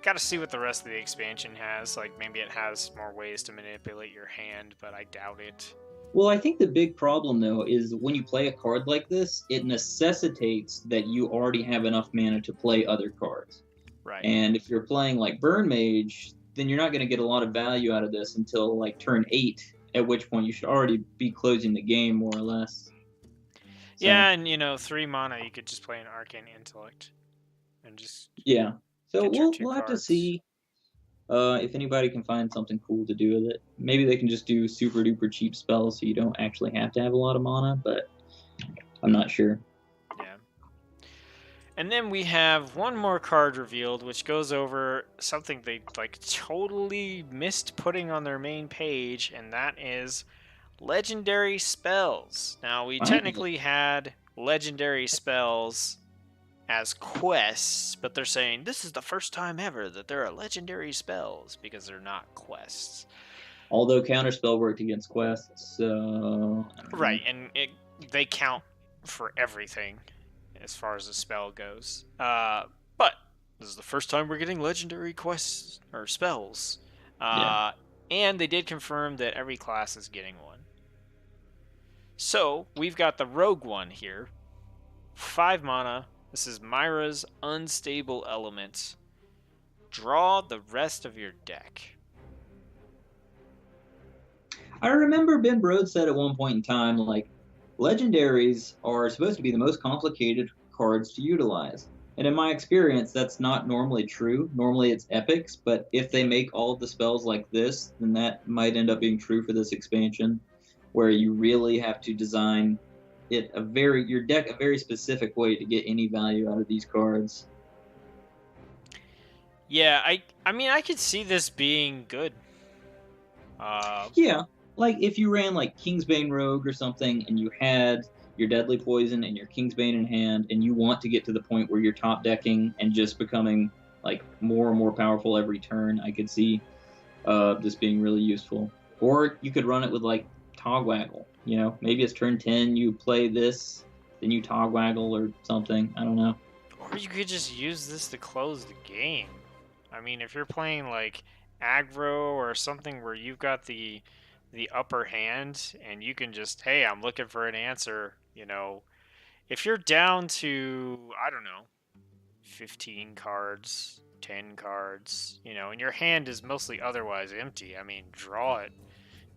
got to see what the rest of the expansion has. Like, maybe it has more ways to manipulate your hand, but I doubt it. Well, I think the big problem, though, is when you play a card like this, it necessitates that you already have enough mana to play other cards. Right. And if you're playing like Burn Mage, then you're not going to get a lot of value out of this until like turn 8, at which point you should already be closing the game, more or less. So, yeah, and 3 mana, you could just play an Arcane Intellect. And just... Yeah. So we'll have to cards. see if anybody can find something cool to do with it. Maybe they can just do super duper cheap spells so you don't actually have to have a lot of mana, but I'm not sure. Yeah. And then we have one more card revealed, which goes over something they totally missed putting on their main page, and that is legendary spells. Now, we technically had legendary spells as quests, but they're saying this is the first time ever that there are legendary spells because they're not quests. Although Counterspell worked against quests, so... Right, and they count for everything as far as the spell goes. But this is the first time we're getting legendary quests or spells. And they did confirm that every class is getting one. So we've got the rogue one here. 5 mana. This is Myra's Unstable Element. Draw the rest of your deck. I remember Ben Brode said at one point in time, like, legendaries are supposed to be the most complicated cards to utilize. And in my experience, that's not normally true. Normally it's epics, but if they make all of the spells like this, then that might end up being true for this expansion, where you really have to design your deck a very specific way to get any value out of these cards. Yeah, I mean, I could see this being good. Yeah, like if you ran like Kingsbane Rogue or something, and you had your Deadly Poison and your Kingsbane in hand, and you want to get to the point where you're top decking and just becoming like more and more powerful every turn, I could see this being really useful. Or you could run it with like Togwaggle. Maybe it's turn 10, you play this, then you Togwaggle or something. I don't know. Or you could just use this to close the game. I mean, if you're playing like aggro or something where you've got the upper hand and you can just, hey, I'm looking for an answer, if you're down to, I don't know, 15 cards, 10 cards, and your hand is mostly otherwise empty, I mean, draw it.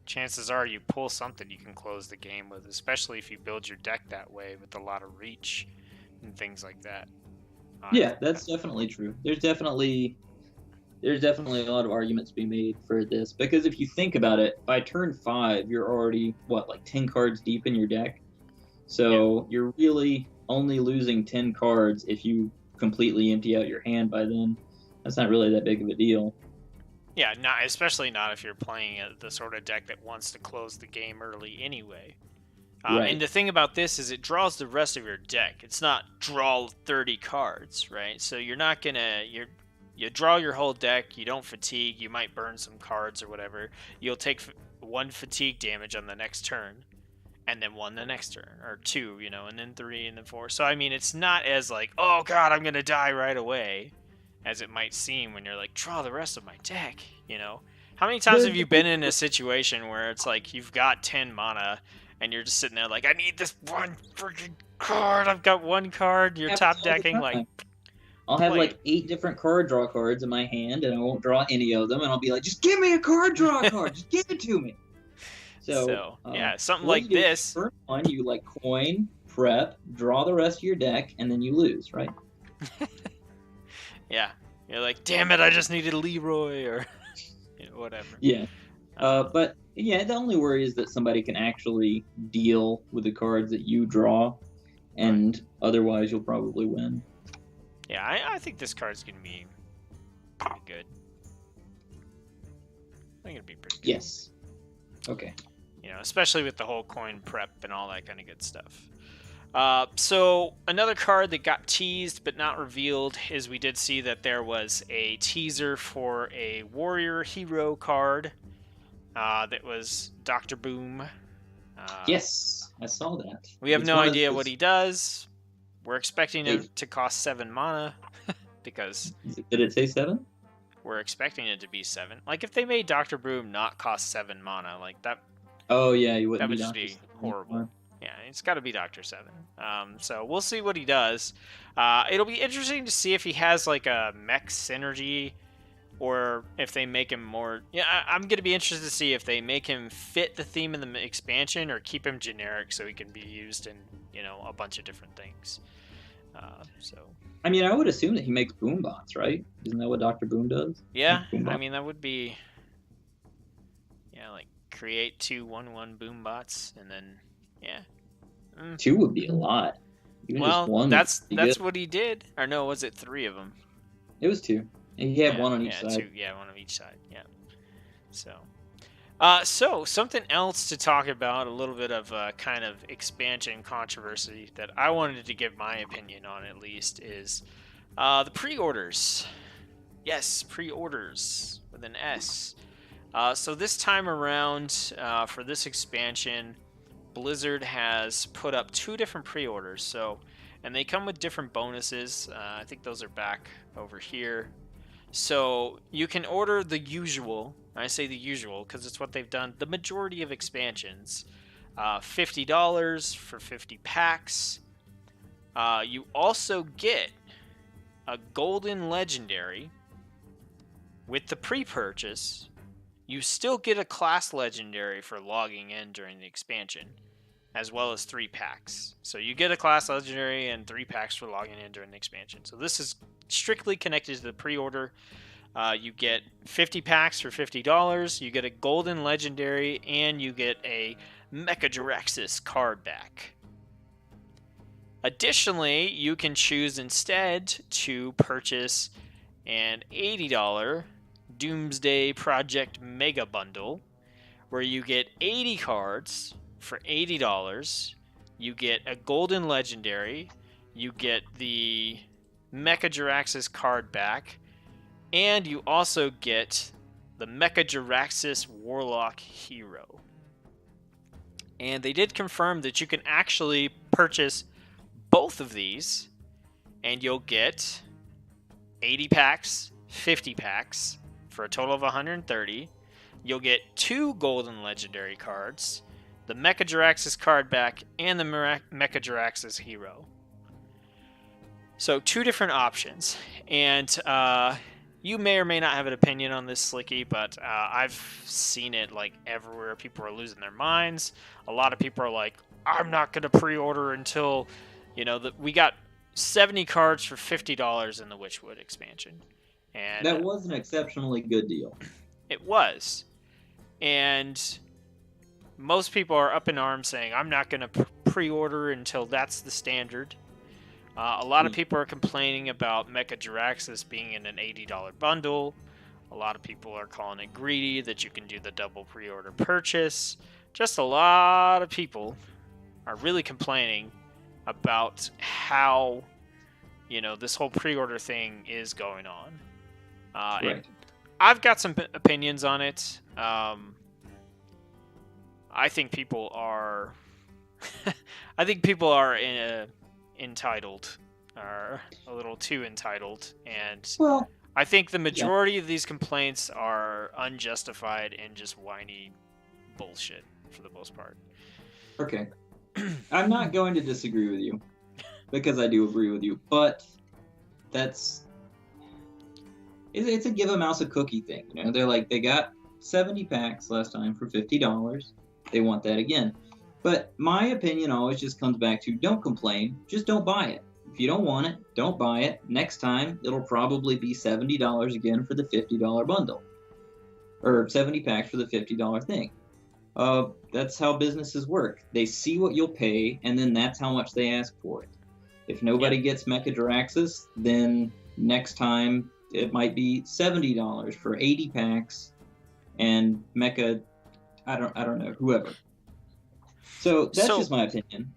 chances are you pull something you can close the game with, especially if you build your deck that way with a lot of reach and things like that. Yeah, that's definitely true. There's definitely a lot of arguments to be made for this, because if you think about it, by turn 5, you're already like 10 cards deep in your deck. So you're really only losing 10 cards if you completely empty out your hand by then. That's not really that big of a deal. Yeah, especially not if you're playing the sort of deck that wants to close the game early anyway. Right. And the thing about this is it draws the rest of your deck. It's not draw 30 cards, right? So you're not gonna you draw your whole deck. You don't fatigue. You might burn some cards or whatever. You'll take 1 fatigue damage on the next turn, and then 1 the next turn, or 2, and then 3, and then 4. So I mean, it's not as like, oh god, I'm gonna die right away, as it might seem when you're like, draw the rest of my deck. How many times have you been in a situation where it's like you've got 10 mana and you're just sitting there like, I need this one freaking card. I've got 1 card. You're top decking like. I'll have like 8 different card draw cards in my hand, and I won't draw any of them, and I'll be like, just give me a card draw card. Just give it to me. So yeah, something like this. First one, you like coin, prep, draw the rest of your deck, and then you lose, right? Yeah. You're like, damn it, I just needed Leroy, or whatever. Yeah. But yeah, the only worry is that somebody can actually deal with the cards that you draw, and otherwise you'll probably win. Yeah, I think this card's going to be pretty good. I think it'll be pretty good. Yes. Okay. Especially with the whole coin prep and all that kind of good stuff. So another card that got teased but not revealed is we did see that there was a teaser for a warrior hero card that was Dr. Boom. Yes, I saw that. We have no idea what he does. We're expecting him to cost 7 mana because... Did it say 7? We're expecting it to be 7. Like, if they made Dr. Boom not cost 7 mana, like that... Oh, yeah, you wouldn't that would just be horrible. Yeah, it's got to be Dr. 7. So we'll see what he does. It'll be interesting to see if he has, like, a mech synergy, or if they make him more... Yeah, I'm going to be interested to see if they make him fit the theme in the expansion, or keep him generic so he can be used in, a bunch of different things. I mean, I would assume that he makes boom bots, right? Isn't that what Dr. Boom does? Yeah, I mean, that would be... Yeah, like, create 2 1/1 boom bots, and then, yeah. 2 would be a lot. Even well, just 1 that's what he did. Or no, was it 3 of them? It was 2. And he had 1 on each side. 2, 1 on each side, yeah. So something else to talk about, a little bit of kind of expansion controversy that I wanted to give my opinion on, at least, is the pre-orders. Yes, pre-orders with an S. So this time around, for this expansion, Blizzard has put up 2 different pre-orders. And they come with different bonuses. I think those are back over here. So you can order the usual. I say the usual because it's what they've done the majority of expansions. $50 for 50 packs. You also get a golden legendary with the pre-purchase. You still get a class legendary for logging in during the expansion, as well as 3 packs. So you get a class legendary and 3 packs for logging in during the expansion. So this is strictly connected to the pre-order. You get 50 packs for $50, you get a golden legendary, and you get a Mechajiraxis card back. Additionally, you can choose instead to purchase an $80 Doomsday Project Mega Bundle, where you get 80 cards for $80. You get a golden legendary, you get the Mechajiraxis card back, and you also get the Mechajiraxis Warlock Hero. And they did confirm that you can actually purchase both of these, and you'll get 80 packs, 50 packs, for a total of 130. You'll get 2 golden legendary cards, the Mechajiraxis card back, and the Mechajiraxis Hero. So 2 different options. And you may or may not have an opinion on this, Slicky, but I've seen it like everywhere. People are losing their minds. A lot of people are like, I'm not going to pre-order until, we got 70 cards for $50 in the Witchwood expansion. And that was an exceptionally good deal. It was. And most people are up in arms saying, I'm not going to pre-order until that's the standard. A lot of people are complaining about Mecha Jiraxis being in an $80 bundle. A lot of people are calling it greedy, that you can do the double pre-order purchase. Just a lot of people are really complaining about how, this whole pre-order thing is going on. Right. And I've got some opinions on it. I think people are... entitled, are a little too entitled, and Well, I think the majority of these complaints are unjustified and just whiny bullshit for the most part. Okay. I'm not going to disagree with you because I do agree with you, but it's a give a mouse a cookie thing. They're like, they got 70 packs last time for $50. They want that again. But my opinion always just comes back to, don't complain, just don't buy it. If you don't want it, don't buy it. Next time, it'll probably be $70 again for the $50 bundle. Or 70 packs for the $50 thing. That's how businesses work. They see what you'll pay, and then that's how much they ask for it. If nobody gets Mecha Jiraxis, then next time it might be $70 for 80 packs, and Mecha, I don't know, whoever. So that's just my opinion.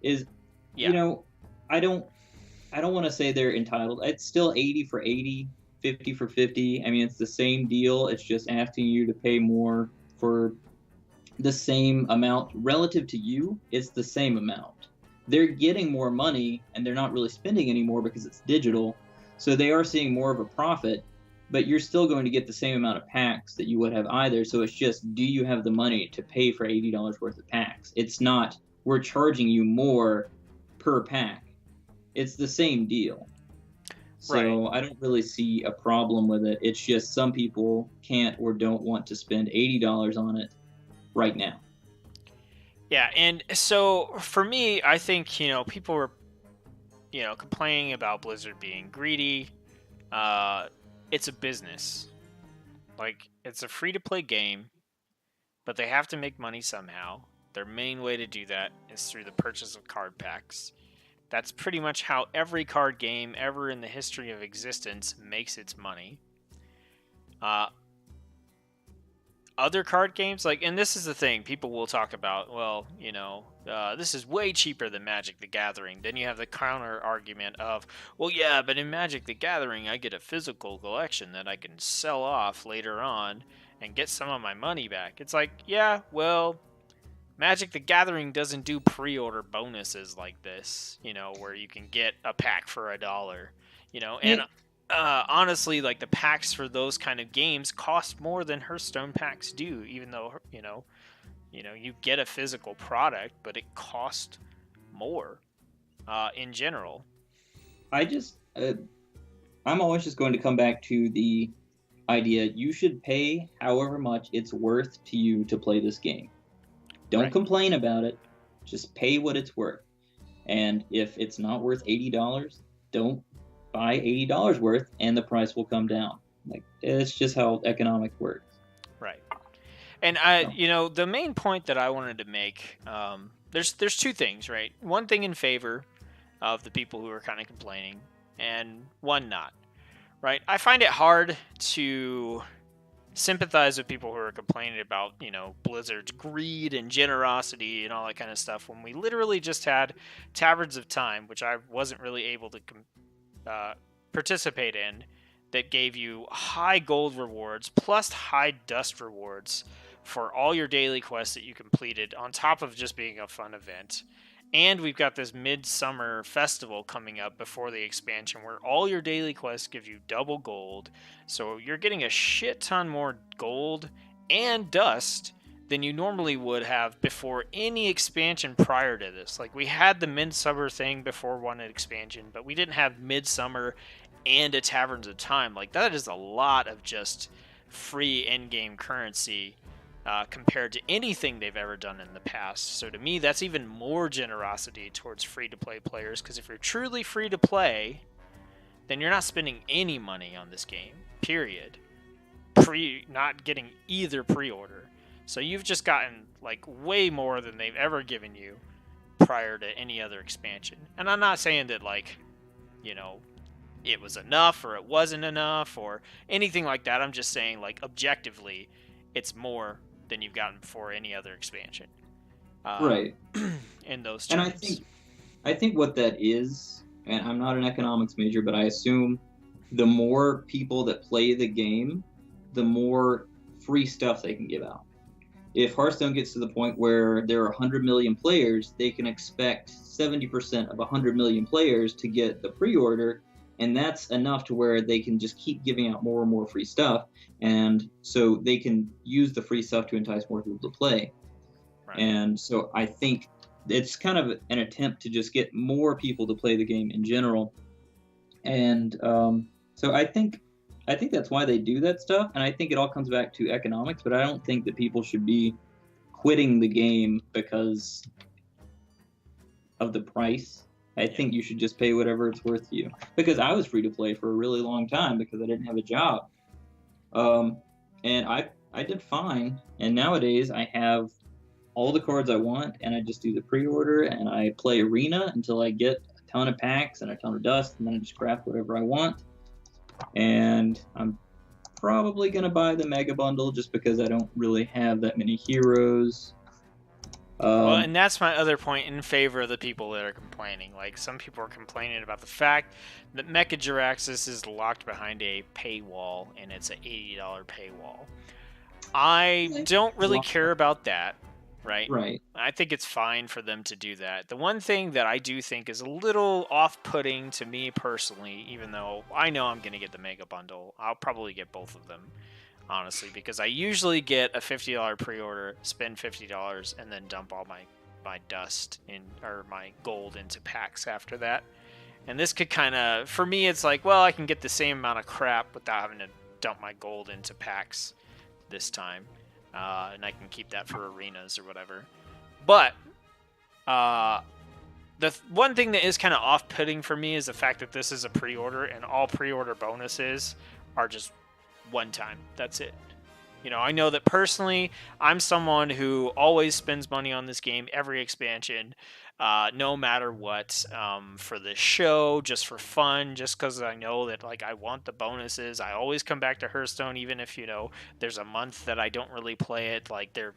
I don't want to say they're entitled. It's still 80 for 80, 50 for 50. I mean, it's the same deal. It's just asking you to pay more for the same amount relative to you. It's the same amount. They're getting more money, and they're not really spending anymore because it's digital. So they are seeing more of a profit, but you're still going to get the same amount of packs that you would have either. So it's just, do you have the money to pay for $80 worth of packs? It's not, we're charging you more per pack. It's the same deal. So I don't really see a problem with it. It's just some people can't or don't want to spend $80 on it right now. Yeah, and so for me, I think, people were, complaining about Blizzard being greedy. It's a business. Like, it's a free-to-play game, but they have to make money somehow. Their main way to do that is through the purchase of card packs. That's pretty much how every card game ever in the history of existence makes its money. Other card games, and this is the thing, people will talk about, this is way cheaper than Magic the Gathering. Then you have the counter argument of, well, yeah, but in Magic the Gathering, I get a physical collection that I can sell off later on and get some of my money back. It's like, yeah, well, Magic the Gathering doesn't do pre-order bonuses like this, where you can get a pack for $1, and honestly, the packs for those kind of games cost more than Hearthstone packs do, even though, you get a physical product, but it costs more in general. I'm always just going to come back to the idea, you should pay however much it's worth to you to play this game. Don't complain about it. Just pay what it's worth. And if it's not worth $80, don't buy $80 worth, and the price will come down. It's just how economics works. Right. And the main point that I wanted to make, there's two things, right? One thing in favor of the people who are kind of complaining, and one not. Right? I find it hard to sympathize with people who are complaining about, Blizzard's greed and generosity and all that kind of stuff, when we literally just had Taverns of Time, which I wasn't really able to participate in, that gave you high gold rewards plus high dust rewards for all your daily quests that you completed, on top of just being a fun event. And we've got this midsummer festival coming up before the expansion, where all your daily quests give you double gold. So you're getting a shit ton more gold and dust than you normally would have before any expansion prior to this. Like, we had the Midsummer thing before one expansion, but we didn't have Midsummer and a Taverns of Time. Like, that is a lot of just free in-game currency compared to anything they've ever done in the past. So to me, that's even more generosity towards free-to-play players, because if you're truly free-to-play, then you're not spending any money on this game, period. Not getting either pre-order. So you've just gotten like way more than they've ever given you prior to any other expansion. And I'm not saying that, like, you know, it was enough or it wasn't enough or anything like that. I'm just saying, like, objectively, it's more than you've gotten before any other expansion. Right. In those terms. And I think what that is, and I'm not an economics major, but I assume the more people that play the game, the more free stuff they can give out. If Hearthstone gets to the point where there are 100 million players, they can expect 70% of 100 million players to get the pre-order, and that's enough to where they can just keep giving out more and more free stuff, and so they can use the free stuff to entice more people to play. Right. And so I think it's kind of an attempt to just get more people to play the game in general. And so I think that's why they do that stuff, and I think it all comes back to economics, but I don't think that people should be quitting the game because of the price. I think you should just pay whatever it's worth to you. Because I was free to play for a really long time because I didn't have a job. And I did fine, and nowadays I have all the cards I want, and I just do the pre-order, and I play Arena until I get a ton of packs and a ton of dust, and then I just craft whatever I want. And I'm probably going to buy the Mega Bundle just because I don't really have that many heroes. Well, and that's my other point in favor of the people that are complaining. Like, some people are complaining about the fact that Mecha Jiraxis is locked behind a paywall, and it's an $80 paywall. I don't really care about that, right? Right. I think it's fine for them to do that. The one thing that I do think is a little off-putting to me personally, even though I know I'm going to get the Mega Bundle, I'll probably get both of them, honestly, because I usually get a $50 pre-order, spend $50, and then dump all my dust or my gold into packs after that. And this could kind of, for me, it's like, well, I can get the same amount of crap without having to dump my gold into packs this time. And I can keep that for arenas or whatever. But the one thing that is kind of off-putting for me is the fact that this is a pre-order, and all pre-order bonuses are just one time. That's it. You know, I know that personally, I'm someone who always spends money on this game every expansion, no matter what, for the show, just for fun, just because I know that, like, I want the bonuses. I always come back to Hearthstone, even if, you know, there's a month that I don't really play it. Like, there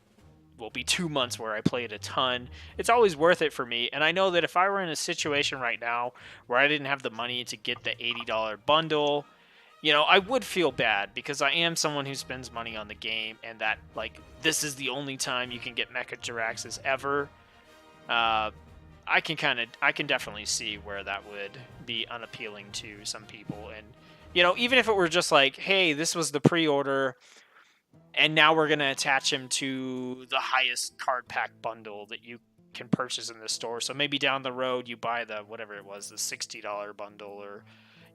will be 2 months where I play it a ton. It's always worth it for me, and I know that if I were in a situation right now where I didn't have the money to get the $80 bundle, you know, I would feel bad because I am someone who spends money on the game, and that, like, this is the only time you can get Mecha Jiraxis ever. I can definitely see where that would be unappealing to some people. And, you know, even if it were just like, hey, this was the pre-order, and now we're going to attach him to the highest card pack bundle that you can purchase in the store. So maybe down the road you buy the, whatever it was, the $60 bundle, or,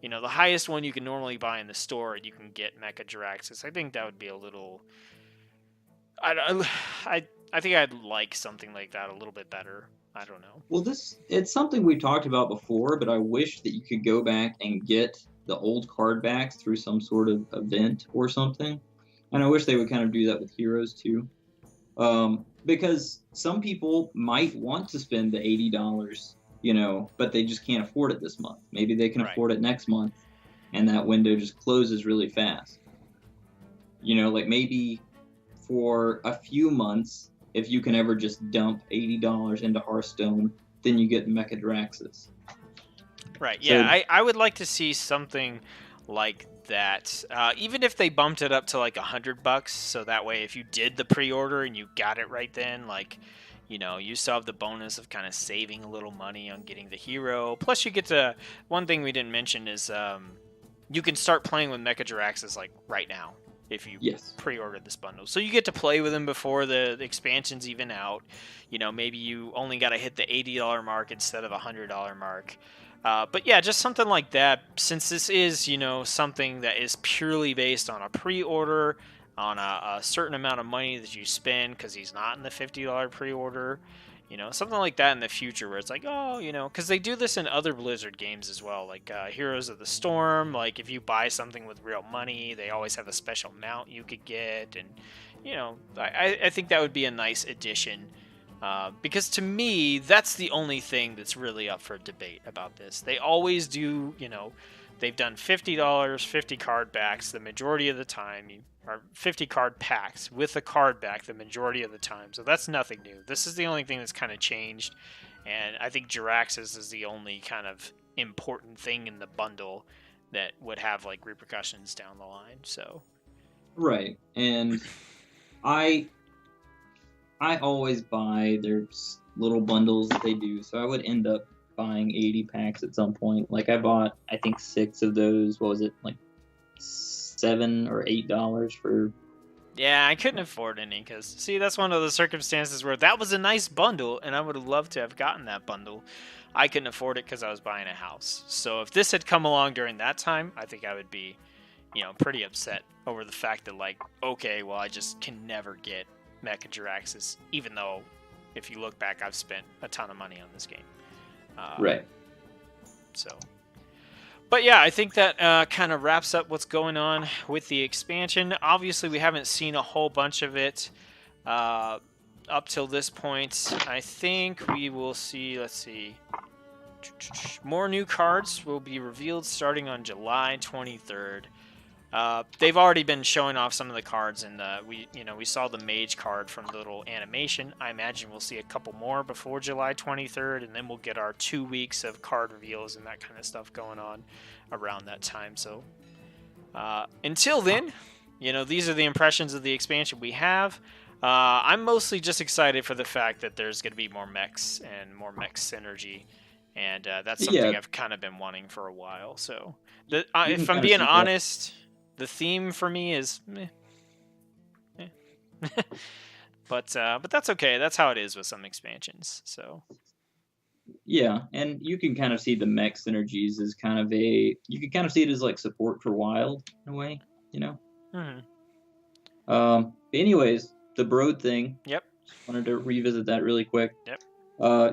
you know, the highest one you can normally buy in the store, and you can get Mecha Jiraxis. I think that would be a little... I think I'd like something like that a little bit better. I don't know. Well, it's something we've talked about before, but I wish that you could go back and get the old card backs through some sort of event or something. And I wish they would kind of do that with heroes too. Because some people might want to spend the $80, you know, but they just can't afford it this month. Maybe they can afford it next month, and that window just closes really fast. You know, like maybe for a few months, if you can ever just dump $80 into Hearthstone, then you get Mecha Jiraxis. Right, yeah, so, I would like to see something like that. Even if they bumped it up to like $100, so that way if you did the pre-order and you got it right then, like, you know, you still have the bonus of kind of saving a little money on getting the hero. Plus you get to, one thing we didn't mention is you can start playing with Mecha Jiraxis like right now. if you Yes. pre-order this bundle. So you get to play with them before the expansion's even out. Maybe you only got to hit the $80 mark instead of a $100 mark. But yeah, just something like that. Since this is, something that is purely based on a pre-order, on a certain amount of money that you spend, because he's not in the $50 pre-order. Something like that in the future where it's like, because they do this in other Blizzard games as well, like Heroes of the Storm. Like if you buy something with real money, they always have a special mount you could get, and I think that would be a nice addition, because to me that's the only thing that's really up for debate about this. They always do, they've done $50, 50 card backs the majority of the time. Or 50 card packs with a card back the majority of the time. So that's nothing new. This is the only thing that's kind of changed. And I think Jirax's is the only kind of important thing in the bundle that would have like repercussions down the line. So Right. And I always buy their little bundles that they do. So I would end up buying 80 packs at some point. Like I bought, I think 6 of those. What was it? Like $7 or $8 for. Yeah, I couldn't afford any because, see, that's one of the circumstances where that was a nice bundle and I would have loved to have gotten that bundle. I couldn't afford it because I was buying a house. So if this had come along during that time, I think I would be, pretty upset over the fact that, like, okay, well, I just can never get Mecha Jiraxis, even though, if you look back, I've spent a ton of money on this game. Right. So... But yeah, I think that kind of wraps up what's going on with the expansion. Obviously, we haven't seen a whole bunch of it up till this point. I think we will see, let's see, more new cards will be revealed starting on July 23rd. They've already been showing off some of the cards, and we saw the mage card from the little animation. I imagine we'll see a couple more before July 23rd, and then we'll get our 2 weeks of card reveals and that kind of stuff going on around that time. So until then, these are the impressions of the expansion we have. I'm mostly just excited for the fact that there's going to be more mechs and more mech synergy, and that's something I've kind of been wanting for a while. So if I'm being honest... The theme for me is meh. But that's okay. That's how it is with some expansions. So yeah, and you can kind of see the mech synergies as kind of you can kind of see it as like support for Wild in a way, Anyways, the Broad thing. Yep. Just wanted to revisit that really quick. Yep.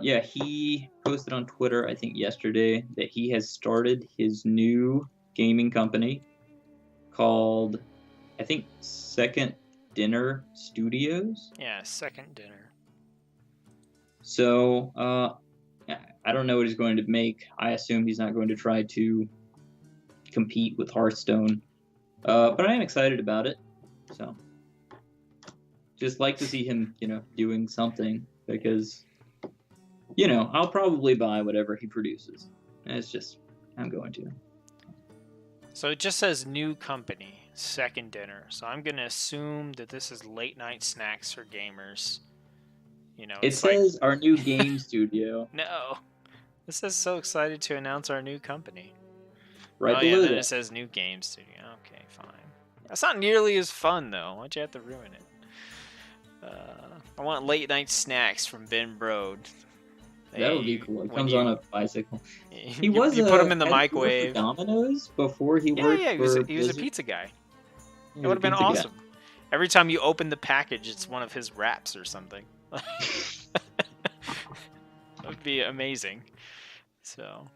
Yeah, he posted on Twitter, I think yesterday, that he has started his new gaming company called, I think, Second Dinner Studios. Yeah, Second Dinner. So, I don't know what he's going to make. I assume he's not going to try to compete with Hearthstone. But I am excited about it. So, just like to see him, doing something, because, I'll probably buy whatever he produces. It's just, I'm going to. So it just says new company, Second Dinner. So I'm going to assume that this is late night snacks for gamers. It says our new game studio. No. It says so excited to announce our new company. Right below that. Then it says new game studio. Okay, fine. That's not nearly as fun, though. Why'd you have to ruin it? I want late night snacks from Ben Brode. That would be cool. He comes on a bicycle. You put him in the microwave. Domino's before he worked. Yeah, he was a pizza guy. It would have been awesome. Guy. Every time you open the package, it's one of his wraps or something. That would be amazing. So,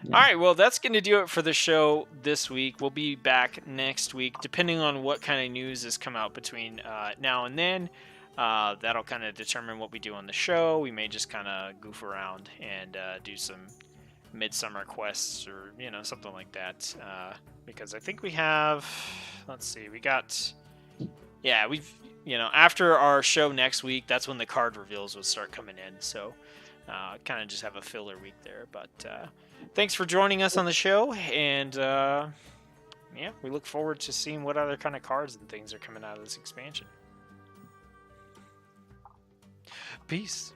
yeah. All right, well, that's going to do it for the show this week. We'll be back next week, depending on what kind of news has come out between now and then. That'll kind of determine what we do on the show. We may just kind of goof around and do some midsummer quests or, something like that. Because I think we have, let's see, we've, after our show next week, that's when the card reveals will start coming in. So kind of just have a filler week there. But thanks for joining us on the show. And we look forward to seeing what other kind of cards and things are coming out of this expansion. Peace.